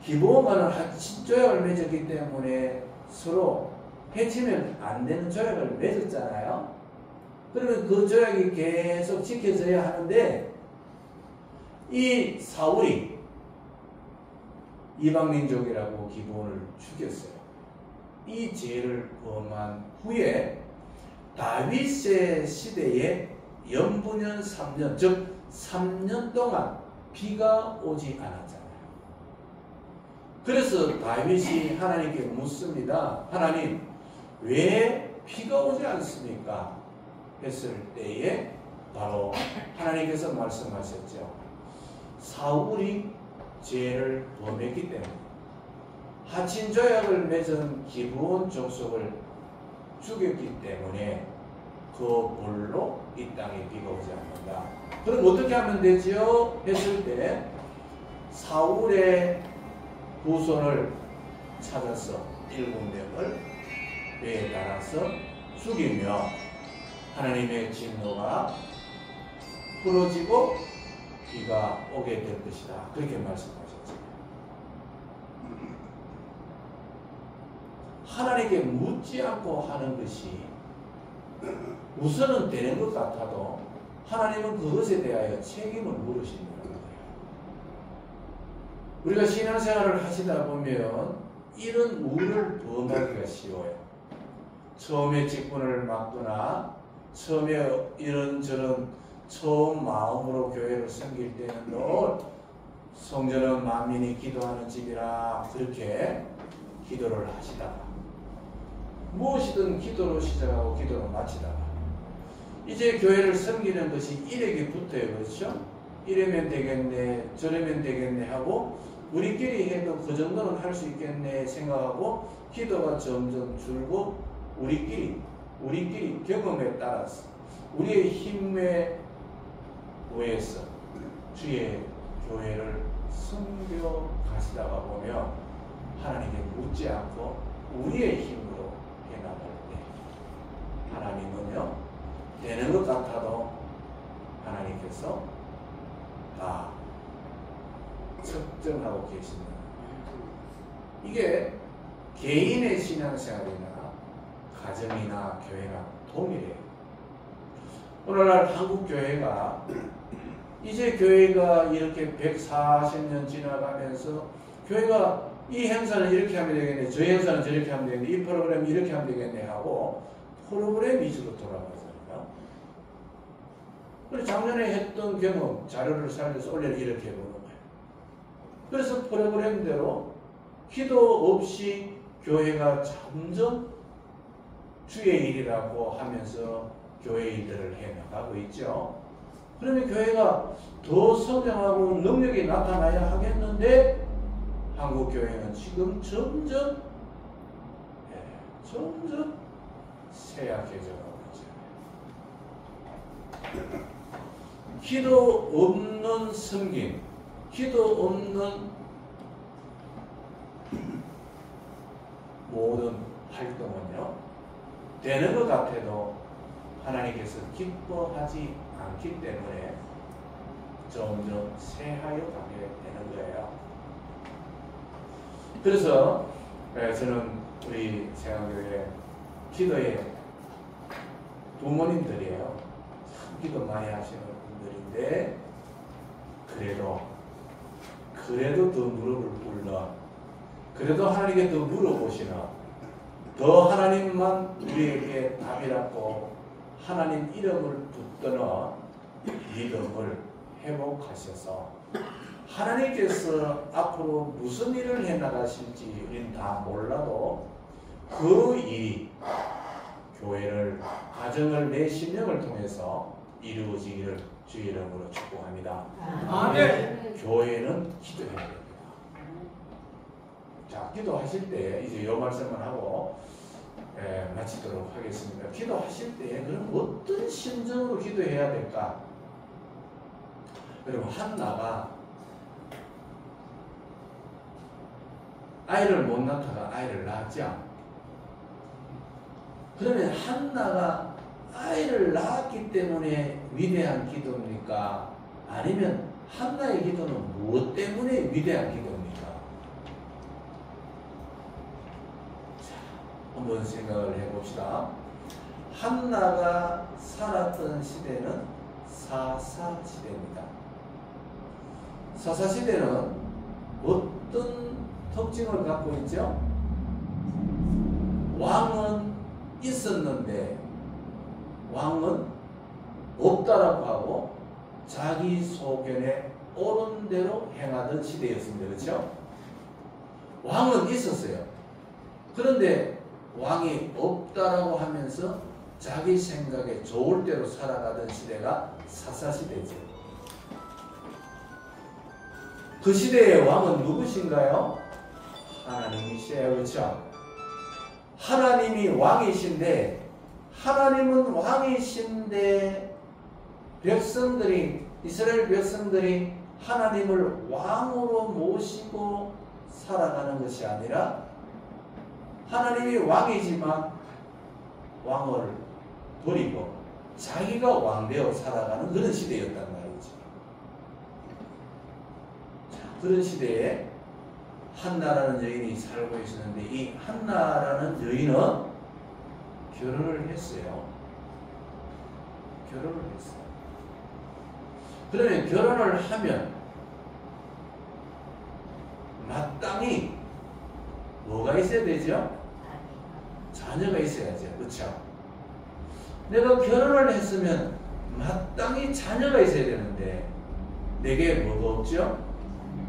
기브온과는 화친 조약을 맺었기 때문에 서로 해치면 안 되는 조약을 맺었잖아요. 그러면 그 조약이 계속 지켜져야 하는데 이 사울이 이방민족이라고 기브온을 죽였어요. 이 죄를 범한 후에 다윗의 시대에 연분연 3년, 즉 3년 동안 비가 오지 않았잖아요. 그래서 다윗이 하나님께 묻습니다. 하나님, 왜 비가 오지 않습니까? 했을 때에 바로 하나님께서 말씀하셨죠. 사울이 죄를 범했기 때문에 하친조약을 맺은 기브온 족속을 죽였기 때문에 그 벌로 이 땅에 비가 오지 않는다. 그럼 어떻게 하면 되지요? 했을 때 사울의 후손을 찾아서 7명을 배에 달아서 죽이며 하나님의 진노가 풀어지고 비가 오게 될 것이다. 그렇게 말씀하셨죠. 하나님께 묻지 않고 하는 것이 우선은 되는 것 같아도 하나님은 그것에 대하여 책임을 물으신다는 거예요. 우리가 신앙생활을 하시다 보면 이런 우를 범하기가 쉬워요. 처음에 직분을 맡거나 처음에 이런저런 처음 마음으로 교회를 섬길 때는 늘 성전은 만민이 기도하는 집이라 그렇게 기도를 하시다가 무엇이든 기도로 시작하고 기도로 마치다가 이제 교회를 섬기는 것이 일에게 붙어요. 그렇죠? 이러면 되겠네 저러면 되겠네 하고 우리끼리 해도 그 정도는 할 수 있겠네 생각하고 기도가 점점 줄고 우리끼리 경험에 따라서 우리의 힘에 의해서 주의 교회를 섬겨 가시다가 보면 하나님께 묻지 않고 우리의 힘으로 해나갈 때 하나님은요 되는 것 같아도 하나님께서 다 측정하고 계십니다. 이게 개인의 신앙생활이나 가정이나 교회나 동일해요. 오늘날 한국 교회가 이제 교회가 이렇게 140년 지나가면서 교회가 이 행사는 이렇게 하면 되겠네, 저 행사는 저렇게 하면 되겠네, 이 프로그램 이렇게 하면 되겠네 하고 프로그램 위주로 돌아가잖아요. 그래서 작년에 했던 경험 자료를 살려서 올해는 이렇게 해보는 거예요. 그래서 프로그램대로 기도 없이 교회가 점점 주의 일이라고 하면서 교회 일들을 해나가고 있죠. 그러면 교회가 더 성장하고 능력이 나타나야 하겠는데 한국 교회는 지금 점점 쇠약해져가고 있잖아요. 기도 없는 섬김, 기도 없는 모든 활동은요 되는 것 같아도 하나님께서 기뻐하지 않기 때문에 점점 쇠하여 가게 되는 거예요. 그래서 저는 우리 세강교회 기도의 부모님들이에요. 참 기도 많이 하시는 분들인데 그래도 더 무릎을 꿇는, 그래도 하나님께 더 물어보시는, 더 하나님만 우리에게 답이라고 하나님 이름을 붙드는 믿음을 회복하셔서 하나님께서 앞으로 무슨 일을 해나가실지 우리는 다 몰라도 그 일이 교회를, 가정을, 내 심령을 통해서 이루어지기를 주의 이름으로 축복합니다. 아멘. 교회는 기도해야 됩니다. 자, 기도하실 때 이제 요 말씀을 하고 마치도록 하겠습니다. 기도하실 때 그럼 어떤 심정으로 기도해야 될까? 여러분, 한나가 아이를 못 낳다가 아이를 낳았죠. 그러면 한나가 아이를 낳았기 때문에 위대한 기도입니까? 아니면 한나의 기도는 무엇 때문에 위대한 기도입니까? 자, 한번 생각을 해봅시다. 한나가 살았던 시대는 사사시대입니다. 사사시대는 어떤 특징을 갖고 있죠? 왕은 있었는데 왕은 없다라고 하고 자기 소견에 옳은 대로 행하던 시대였습니다. 그렇죠? 왕은 있었어요. 그런데 왕이 없다라고 하면서 자기 생각에 좋을 대로 살아가던 시대가 사사시대죠. 그 시대의 왕은 누구신가요? 하나님이시에요. 그렇죠? 하나님이 왕이신데, 하나님은 왕이신데 백성들이, 이스라엘 백성들이 하나님을 왕으로 모시고 살아가는 것이 아니라 하나님이 왕이지만 왕을 버리고 자기가 왕되어 살아가는 그런 시대였단 말이죠. 자, 그런 시대에 한나라는 여인이 살고 있었는데, 이 한나라는 여인은 결혼을 했어요. 결혼을 했어요. 그러면 결혼을 하면 마땅히 뭐가 있어야 되죠? 자녀가 있어야죠. 그렇죠? 내가 결혼을 했으면 마땅히 자녀가 있어야 되는데 내게 뭐가 없죠?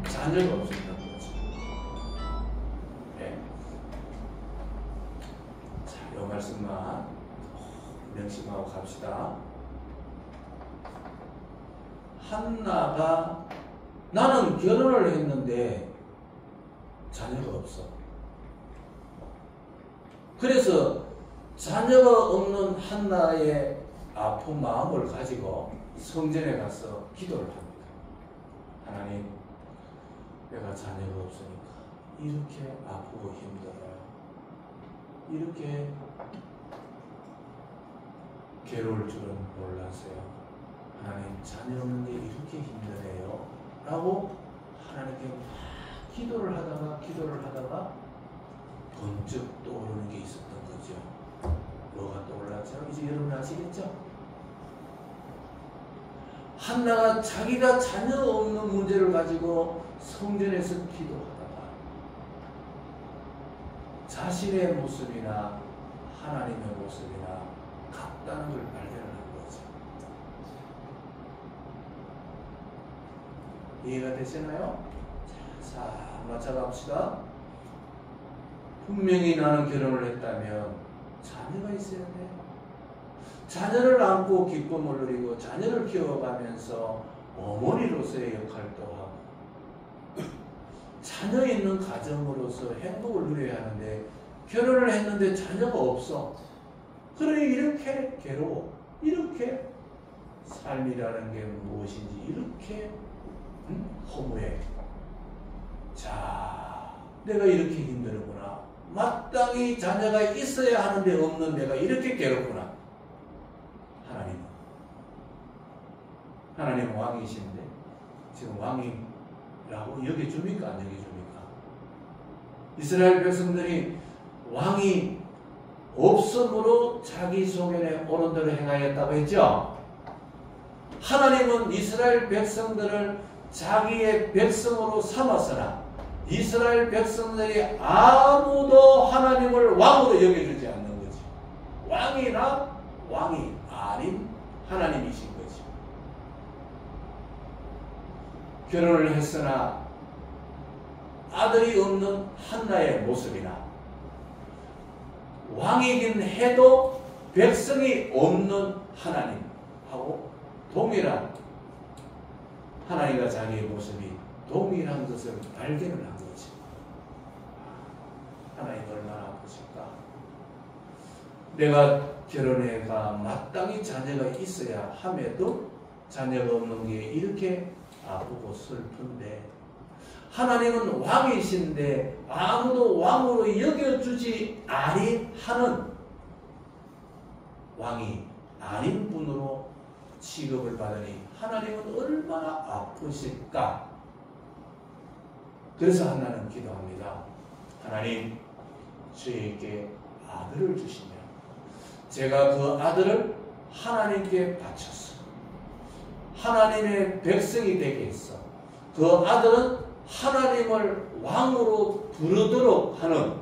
자녀가 없었던 거죠. 네. 자, 이 말씀만 명심하고 갑시다. 한나가 나는 결혼을 했는데 자녀가 없어. 그래서 자녀가 없는 한나의 아픈 마음을 가지고 성전에 가서 기도를 합니다. 하나님, 내가 자녀가 없으니까 이렇게 아프고 힘들어요. 이렇게 괴로울 줄은 몰랐어요. 하나님, 자녀 없는 게 이렇게 힘드네요. 라고 하나님께 막 기도를 하다가 번쩍 떠오르는 게 있었던 거죠. 뭐가 떠올랐죠? 이제 여러분 아시겠죠? 한나가 자기가 자녀 없는 문제를 가지고 성전에서 기도하다가 자신의 모습이나 하나님의 모습이나 같다는 걸 발견한 거죠. 이해가 되시나요? 자, 맞춰갑시다. 분명히 나는 결혼을 했다면 자녀가 있어야 돼. 자녀를 안고 기쁨을 누리고 자녀를 키워가면서 어머니로서의 역할도 하고 자녀 있는 가정으로서 행복을 누려야 하는데 결혼을 했는데 자녀가 없어. 그러니 이렇게 괴로워. 이렇게 삶이라는 게 무엇인지 이렇게 허무해. 자, 내가 이렇게 힘들구나. 마땅히 자녀가 있어야 하는데 없는 내가 이렇게 괴롭구나. 하나님은 왕이신데 지금 왕이라고 여겨줍니까? 안 여겨줍니까? 이스라엘 백성들이 왕이 없음으로 자기 소견에 옳은 대로 행하였다고 했죠? 하나님은 이스라엘 백성들을 자기의 백성으로 삼았으나 이스라엘 백성들이 아무도 하나님을 왕으로 여겨주지 않는 거지. 왕이나 왕이 아닌 하나님이신 거지. 결혼을 했으나 아들이 없는 한나의 모습이나 왕이긴 해도 백성이 없는 하나님하고 동일한 하나님과 자기의 모습이 동일한 것을 발견을 한 거지. 하나님 얼마나 아프실까? 내가 결혼해가 마땅히 자녀가 있어야 함에도 자녀가 없는 게 이렇게 아프고 슬픈데 하나님은 왕이신데 아무도 왕으로 여겨주지 아니하는 왕이 아닌 분으로 취급을 받으니 하나님은 얼마나 아프실까? 그래서 한나는 기도합니다. 하나님, 저에게 아들을 주시면 제가 그 아들을 하나님께 바쳐서 하나님의 백성이 되게 해서 그 아들은 하나님을 왕으로 부르도록 하는,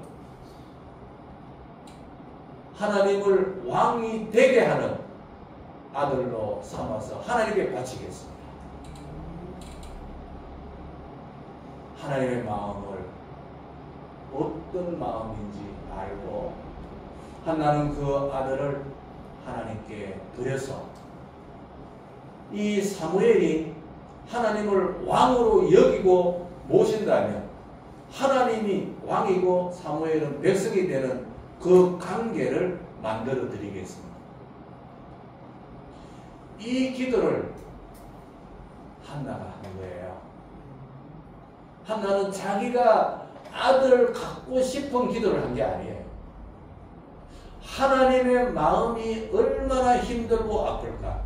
하나님을 왕이 되게 하는 아들로 삼아서 하나님께 바치겠습니다. 하나님의 마음을 어떤 마음인지 알고 한나는 그 아들을 하나님께 드려서 이 사무엘이 하나님을 왕으로 여기고 모신다면 하나님이 왕이고 사무엘은 백성이 되는 그 관계를 만들어 드리겠습니다. 이 기도를 한나가 하는 거예요. 한나는 자기가 아들을 갖고 싶은 기도를 한 게 아니에요. 하나님의 마음이 얼마나 힘들고 아플까.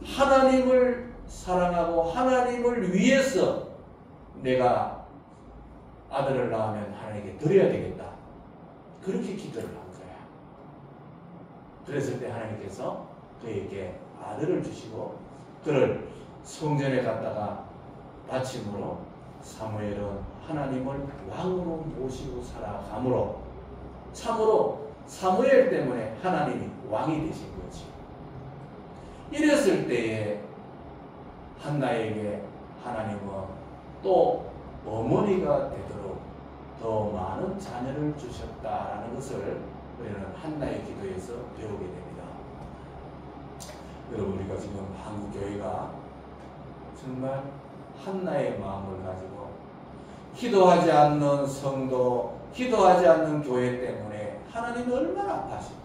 하나님을 사랑하고 하나님을 위해서 내가 아들을 낳으면 하나님께 드려야 되겠다. 그렇게 기도를 한 거야. 그랬을 때 하나님께서 그에게 아들을 주시고 그를 성전에 갔다가 바침으로 사무엘은 하나님을 왕으로 모시고 살아가므로 참으로 사무엘 때문에 하나님이 왕이 되신 거지. 이랬을 때에 한나에게 하나님은 또 어머니가 되도록 더 많은 자녀를 주셨다라는 것을 우리는 한나의 기도에서 배우게 됩니다. 여러분, 우리가 지금 한국교회가 정말 한나의 마음을 가지고 기도하지 않는 성도, 기도하지 않는 교회 때문에 하나님이 얼마나 아파하실까.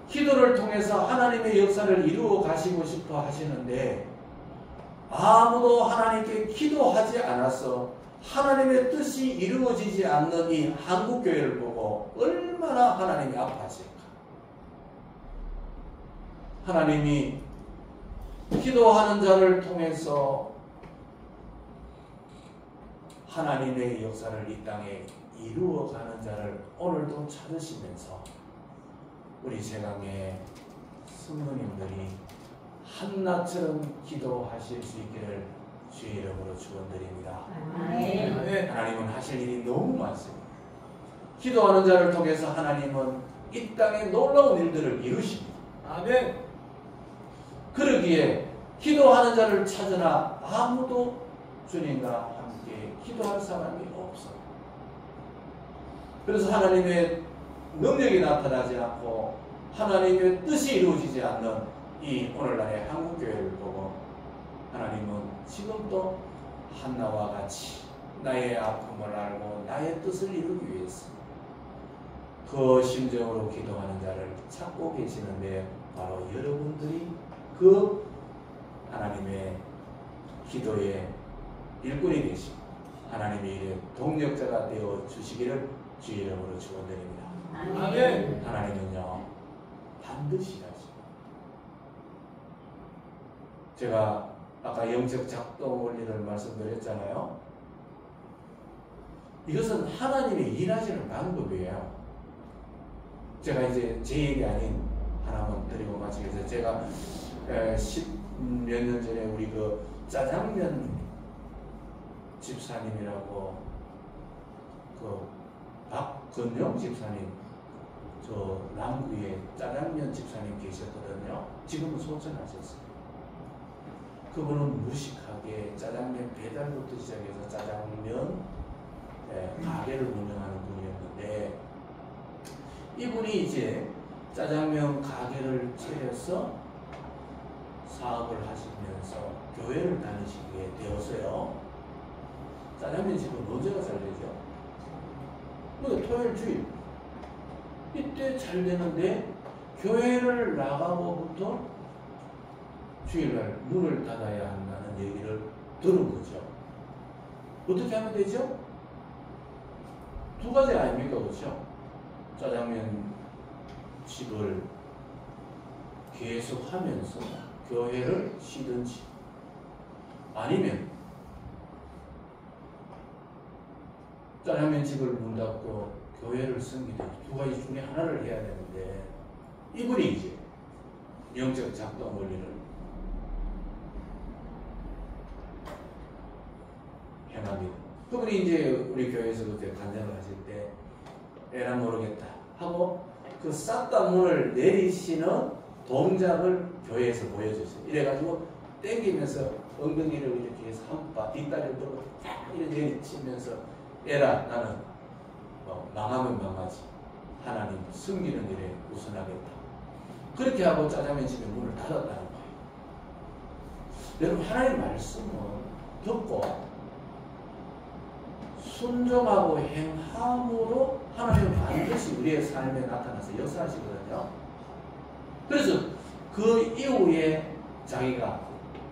기도를 통해서 하나님의 역사를 이루어 가시고 싶어 하시는데 아무도 하나님께 기도하지 않아서 하나님의 뜻이 이루어지지 않는 이 한국교회를 보고 얼마나 하나님이 아파하실까. 하나님이 기도하는 자를 통해서 하나님의 역사를 이 땅에 이루어가는 자를 오늘도 찾으시면서 우리 세상의 성도님들이 한나처럼 기도하실 수 있기를 주의 이름으로 축원드립니다. 하나님은 하실 일이 너무 많습니다. 기도하는 자를 통해서 하나님은 이 땅에 놀라운 일들을 이루십니다. 아멘. 그러기에 기도하는 자를 찾으나 아무도 주님과 함께 기도할 사람이 없어요. 그래서 하나님의 능력이 나타나지 않고 하나님의 뜻이 이루어지지 않는 이 오늘날의 한국교회를 보고 하나님은 지금도 한나와 같이 나의 아픔을 알고 나의 뜻을 이루기 위해서 그 심정으로 기도하는 자를 찾고 계시는데 바로 여러분들이 그 하나님의 기도의 일꾼이 되시고 하나님의 일에 동력자가 되어 주시기를 주의 이름으로 축원드립니다. 아멘. 하나님은요 반드시 하시고, 제가 아까 영적 작동 원리를 말씀드렸잖아요. 이것은 하나님이 일하시는 방법이에요. 제가 이제 제 얘기 아닌 하나만 드리고 마치겠어요. 제가 10몇 년 전에 우리 그 짜장면 집사님이라고 그 박근영 집사님, 저 남구에 짜장면 집사님 계셨거든요. 지금은 소천하셨어요. 그분은 무식하게 짜장면 배달부터 시작해서 짜장면 가게를 운영하는 분이었는데 이분이 이제 짜장면 가게를 차려서 사업을 하시면서 교회를 다니시게 되었어요. 짜장면 집은 언제가 잘 되죠? 토요일 주일 이때 잘 되는데 교회를 나가고부터 주일날 문을 닫아야 한다는 얘기를 들은 거죠. 어떻게 하면 되죠? 두 가지 아닙니까? 그렇죠? 짜장면 집을 계속 하면서 교회를 쉬든지 아니면 짜장면 집을 문 닫고 교회를 섬기든지 두 가지 중에 하나를 해야 되는데 이분이 이제 영적 작동 원리를 행합니다. 그분이 이제 우리 교회에서 그때 간증을 하실 때 에라 모르겠다 하고 그 싹다 문을 내리시는 동작을 교회에서 보여줬어요. 이래가지고 땡기면서 엉덩이를 이렇게 해서 한바 뒷다리를 들고 딱 이렇게 내리치면서 에라 나는 망하면 망하지 하나님 숨기는 일에 우선하겠다. 그렇게 하고 짜장면 집에 문을 닫았다는 거예요. 여러분 하나님의 말씀은 듣고 순종하고 행함으로 하나님은 반드시 우리의 삶에 나타나서 역사하시거든요. 그래서 그 이후에 자기가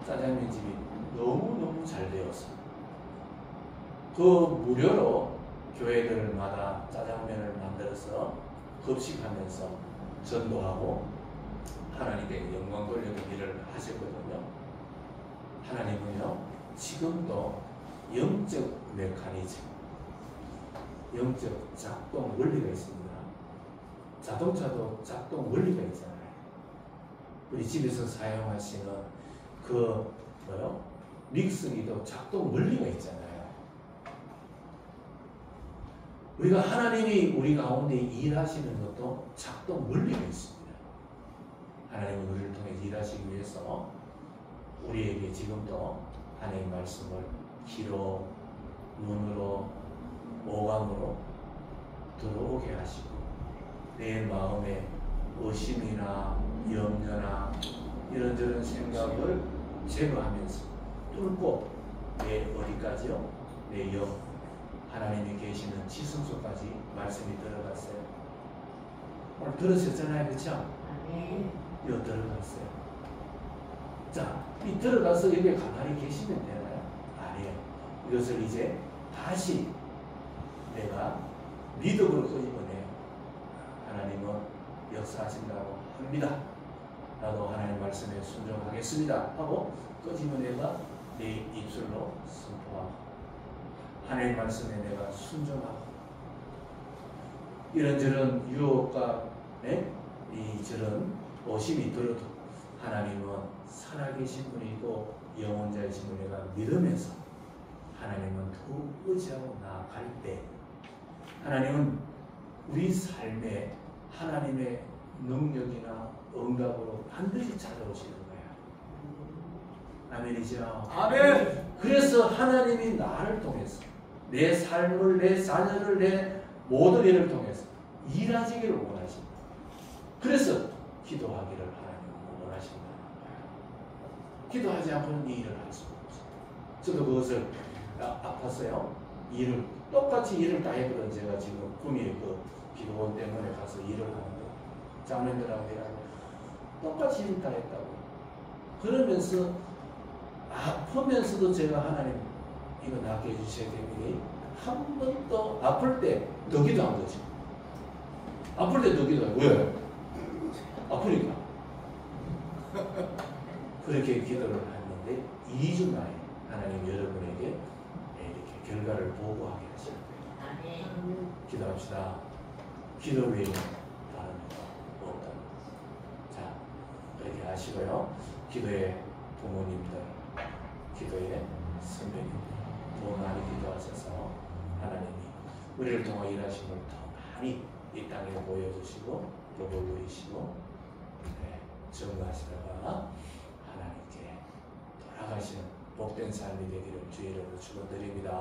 짜장면 집이 너무너무 잘 되었어. 그 무료로 교회들마다 짜장면을 만들어서 급식하면서 전도하고 하나님께 영광 돌리는 일을 하셨거든요. 하나님은요 지금도 영적 메커니즘, 영적 작동 원리가 있습니다. 자동차도 작동 원리가 있잖아요. 우리 집에서 사용하시는 그 믹서기도 작동 원리가 있잖아요. 우리가 하나님이 우리 가운데 일하시는 것도 작동 원리가 있습니다. 하나님은 우리를 통해 일하시기 위해서 우리에게 지금도 하나님의 말씀을 귀로, 눈으로, 오감으로 들어오게 하시고 내 마음에 의심이나 염려나 이런저런 생각을 제거하면서 뚫고 내 어디까지요? 내 영, 하나님이 계시는 지성소까지 말씀이 들어갔어요. 오늘 들으셨잖아요, 그렇죠? 여기 들어갔어요. 자, 이 들어가서 여기에 가만히 계시면 되나요? 아니에요. 이것을 이제 다시 내가 믿음으로 끄집어내요. 하나님은 역사하신다고 합니다. 나도 하나님 말씀에 순종하겠습니다 하고 끄집어내가 내 입술로 선포하고 하나님 말씀에 내가 순종하고 이런저런 유혹과 이 저런 오심이 들어도 하나님은 살아계신 분이고 영원자이신 분을 내가 믿으면서 하나님은 더욱 의지하고 나아갈 때 하나님은 우리 삶에 하나님의 능력이나 응답으로 반드시 찾아오시는 거야. 아멘이죠? 아멘. 그래서 하나님이 나를 통해서 내 삶을, 내 자녀를, 내 모든 일을 통해서 일하시기를 원하십니다. 그래서 기도하기를 하나님은 원하신다는 거예요. 기도하지 않고는 이 일을 할 수가 없어요. 저도 그것을 아팠어요. 일을 똑같이 일을 다 했거든. 제가 지금 꿈이 그 기도원 때문에 가서 일을 하는데 장면들하고 일하고 똑같이 일을 다 했다고. 그러면서 아프면서도 제가 하나님 이거 낫게 해주셔야 됩니다. 한 번도 아플 때 더 기도한 거지. 아플 때 더 기도해. 왜? 아프니까. 그렇게 기도를 했는데 2주 만에 하나님 여러분에게 이렇게 결과를 보고하게 하시는 거예요. 기도합시다. 기도 외에는 다른 거 없다. 자, 그렇게 하시고요. 기도의 부모님들, 기도의 선배님들 더 많이 기도하셔서 하나님이 우리를 통해 일하신 걸 더 많이 이 땅에 보여주시고 복을 누리시고 증거하시다가 하나님께 돌아가시는 복된 삶이 되기를 주의 이름으로 축원드립니다.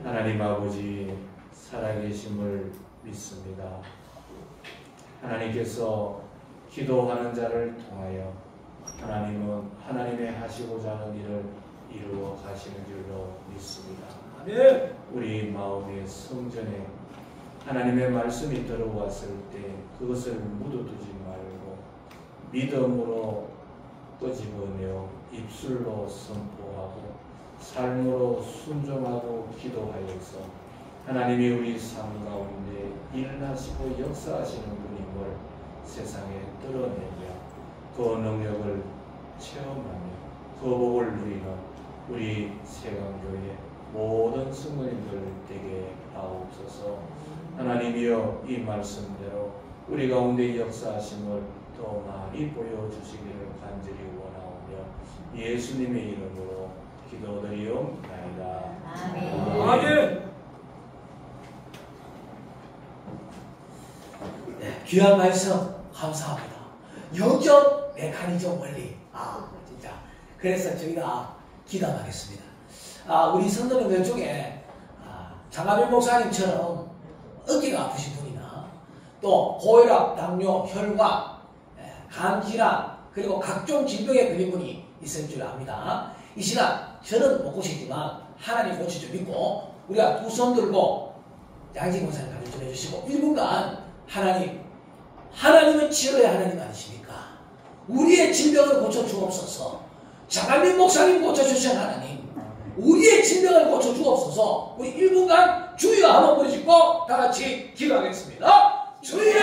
하나님 아버지 살아계심을 믿습니다. 하나님께서 기도하는 자를 통하여 하나님은 하나님의 하시고자 하는 일을 이루어 가시는 줄로 믿습니다. 아멘. 우리 마음의 성전에 하나님의 말씀이 들어왔을 때 그것을 묻어두지 말고 믿음으로 끄집어내어 입술로 선포하고 삶으로 순종하고 기도하여서 하나님이 우리 삶 가운데 일하시고 역사하시는 분임을 세상에 드러내며 그 능력을 체험하며 그 복을 누리는 우리 세강교회 모든 성도님들 되게 하옵소서. 하나님이여 이 말씀대로 우리 가운데 역사하심을 더 많이 보여주시기를 간절히 원하오며 예수님의 이름으로 기도드리옵나이다. 아멘. 네, 귀한 말씀 감사합니다. 영적 메커니즘 원리. 진짜. 그래서 저희가 기도하겠습니다. 우리 성도님들 중에 장하빈 목사님처럼 어깨가 아프신 분이나 또 고혈압, 당뇨, 혈관, 간질환 그리고 각종 질병에 걸린 분이 있을 줄 압니다. 이 시간 저는 못 고치지만 하나님 고칠 줄 믿고 우리가 두 손 들고 양진 목사님 가르쳐 좀 해주시고 1분간 하나님은 치료의 하나님 아니십니까? 우리의 질병을 고쳐주옵소서. 장하빈 목사님 고쳐주신 하나님, 우리의 질병을 고쳐주옵소서. 우리 1분간 주여 한번 부르시고 다 같이 기도하겠습니다. 주여!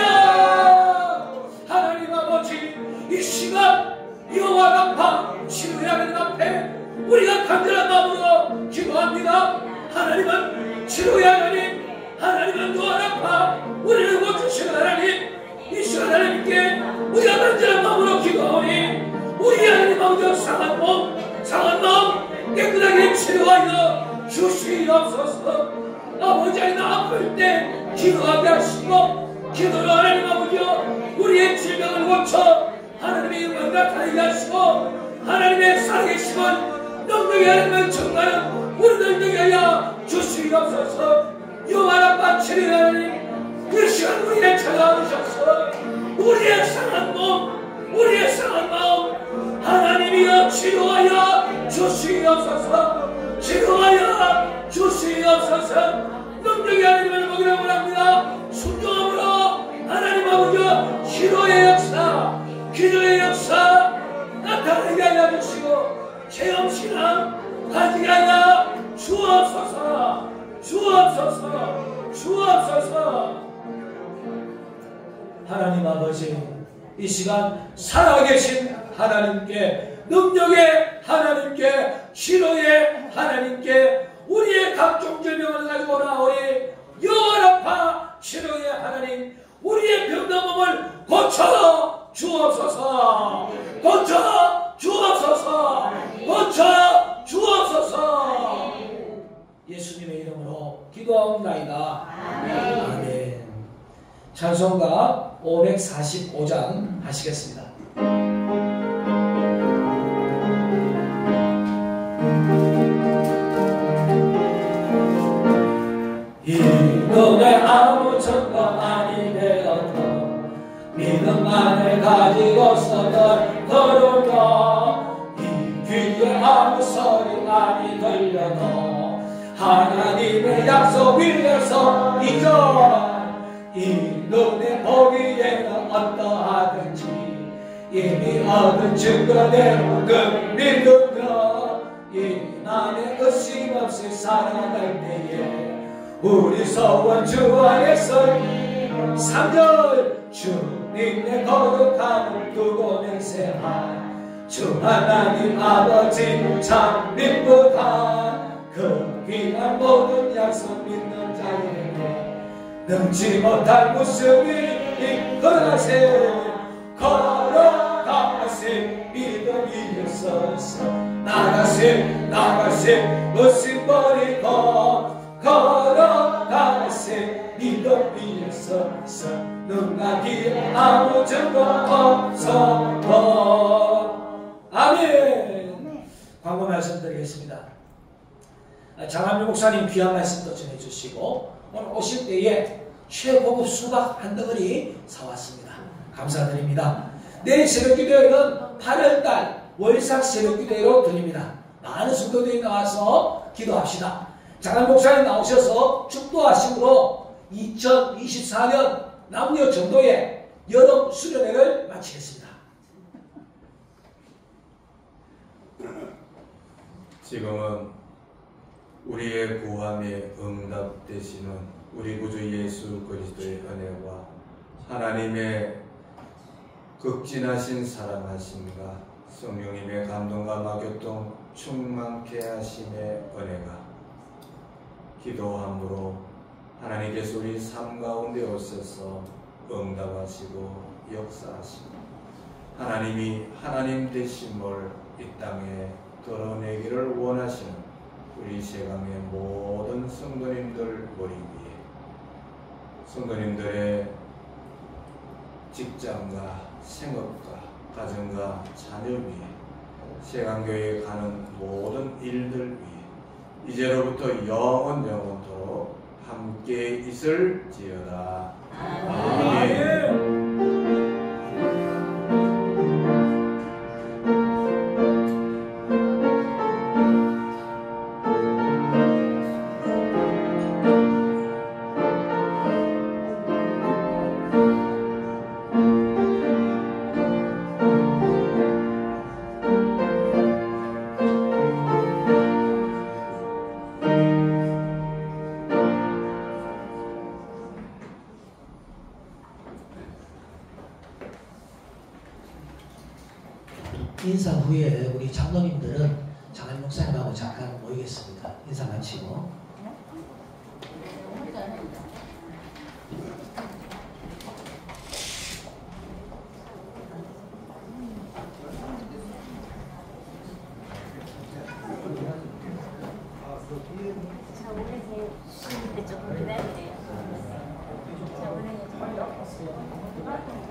하나님 아버지, 이 시간 여호와 라파 치료의 하나님 앞에 우리가 간절한 마음으로 기도합니다. 하나님은 치료의 하나님, 하나님은 여호와 라파 우리를 고쳐주시는 하나님, 이 시간 하나님께 우리가 간절한 마음으로 기도하오니 우리 하나님 아버지 상한 몸, 상한 마음 깨끗하게 치료하여 주시옵소서. 아버지 하나님 아플 때 기도하게 하시고 기도로 하나님 아버지 우리의 질병을 고쳐 하나님의 이름을 나타나게 하시고 하나님의 살아계심은 능력이 하나님을 청하는 우리들 능력이 하여 주시옵소서. 여호와 라파 치료의 하나님, 그 시간 우리의 찾아오셔서 우리의 상한 몸, 우리의 상한 마음 하나님이여 치료하여 주시옵소서. 치료하여 주시옵소서. 능력이 하나님을 보기를 원합니다. 순종함으로 하나님 아버지 치료의 역사, 기도의 역사 나타나게 하여 주시고 체험신앙 가지게 하여 주옵소서. 주옵소서. 주옵소서. 하나님 아버지, 이 시간 살아계신 하나님께, 능력의 하나님께, 치료의 하나님께 우리의 각종 질병을 가지고 나오니 여호와 라파 치료의 하나님, 우리의 병든 몸을 고쳐 주옵소서. 고쳐 주옵소서. 고쳐 주옵소서. 예수님의 이름으로 기도하옵나이다. 아멘. 찬송가 545장 하시겠습니다. 이놈의 아무 전도 아니 되어도 믿음만을 가지고서 널 걸으며 이 귀에 아무 소리 아니 들려도 하나님의 약속 위에서 잊어 이 눈에 보기에는 어떠하든지 이미 얻은 증거대로 그 믿으며 이 남의 의심 없이 살아갈 때에 우리 소원 주 안에서 3절 주님의 거룩함을 두고 맹세한 주 하나님 아버지 참 믿보다 그 귀한 모든 약속 믿는 자에게 능치 못할 모습이 걸어가세 믿음 위에 서서 나가세 모습 버리고 걸어가세 믿음 위에 서서 눈가기에 아무 증거 없어도. 아멘. 광고 말씀드리겠습니다. 장하빈 목사님 귀한 말씀도 전해주시고 오늘 오실 때에 최고급 수박 한 덩어리 사왔습니다. 감사드립니다. 내일 새벽기도회는 8월달 월삭 새벽기도회로 드립니다. 많은 성도들이 나와서 기도합시다. 장하빈 목사님 나오셔서 축도하심으로 2024년 남녀 전도회 여름 수련회를 마치겠습니다. 지금은 우리의 구함에 응답되시는 우리 구주 예수 그리스도의 은혜와 하나님의 극진하신 사랑하심과 성령님의 감동과 마교통 충만케 하심의 은혜가 기도함으로 하나님께서 우리 삶 가운데 오셔서 응답하시고 역사하시고 하나님이 하나님 되심을 이 땅에 드러내기를 원하시는 우리 세강의 모든 성도님들 머리 위에 성도님들의 직장과 생업과 가정과 자녀 위에 세강교회에 가는 모든 일들 위에 이제로부터 영원토록 함께 있을지어다. 아멘. 인사 후에 우리 장로님들은 장로님 목사님하고 잠깐 모이겠습니다. 인사 마치고.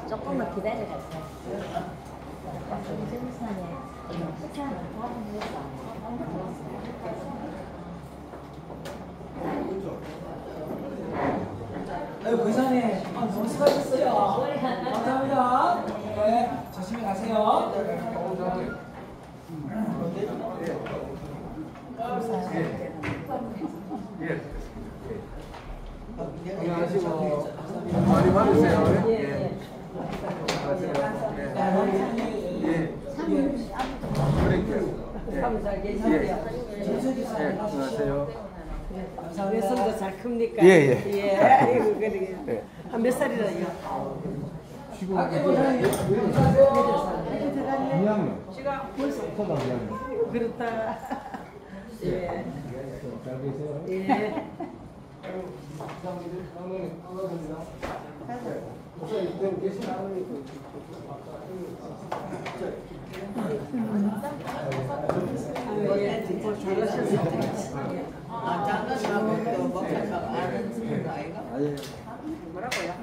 조금만 기다려주세요. 식사는 밥은 했어. 아유, 회장님, 너무 수고하셨어요. 감사합니다. 네, 조심히 가세요. 안녕하시고 많이 받으세요. 예. 안녕하세요. 외손도 잘 큽니까? 예. 아이고, 그러게. 몇 살이라요? 지금 2학년. 제가 벌써 초등 2학년. 그렇다. 예. 잘 계세요. 예. 뭐라고요?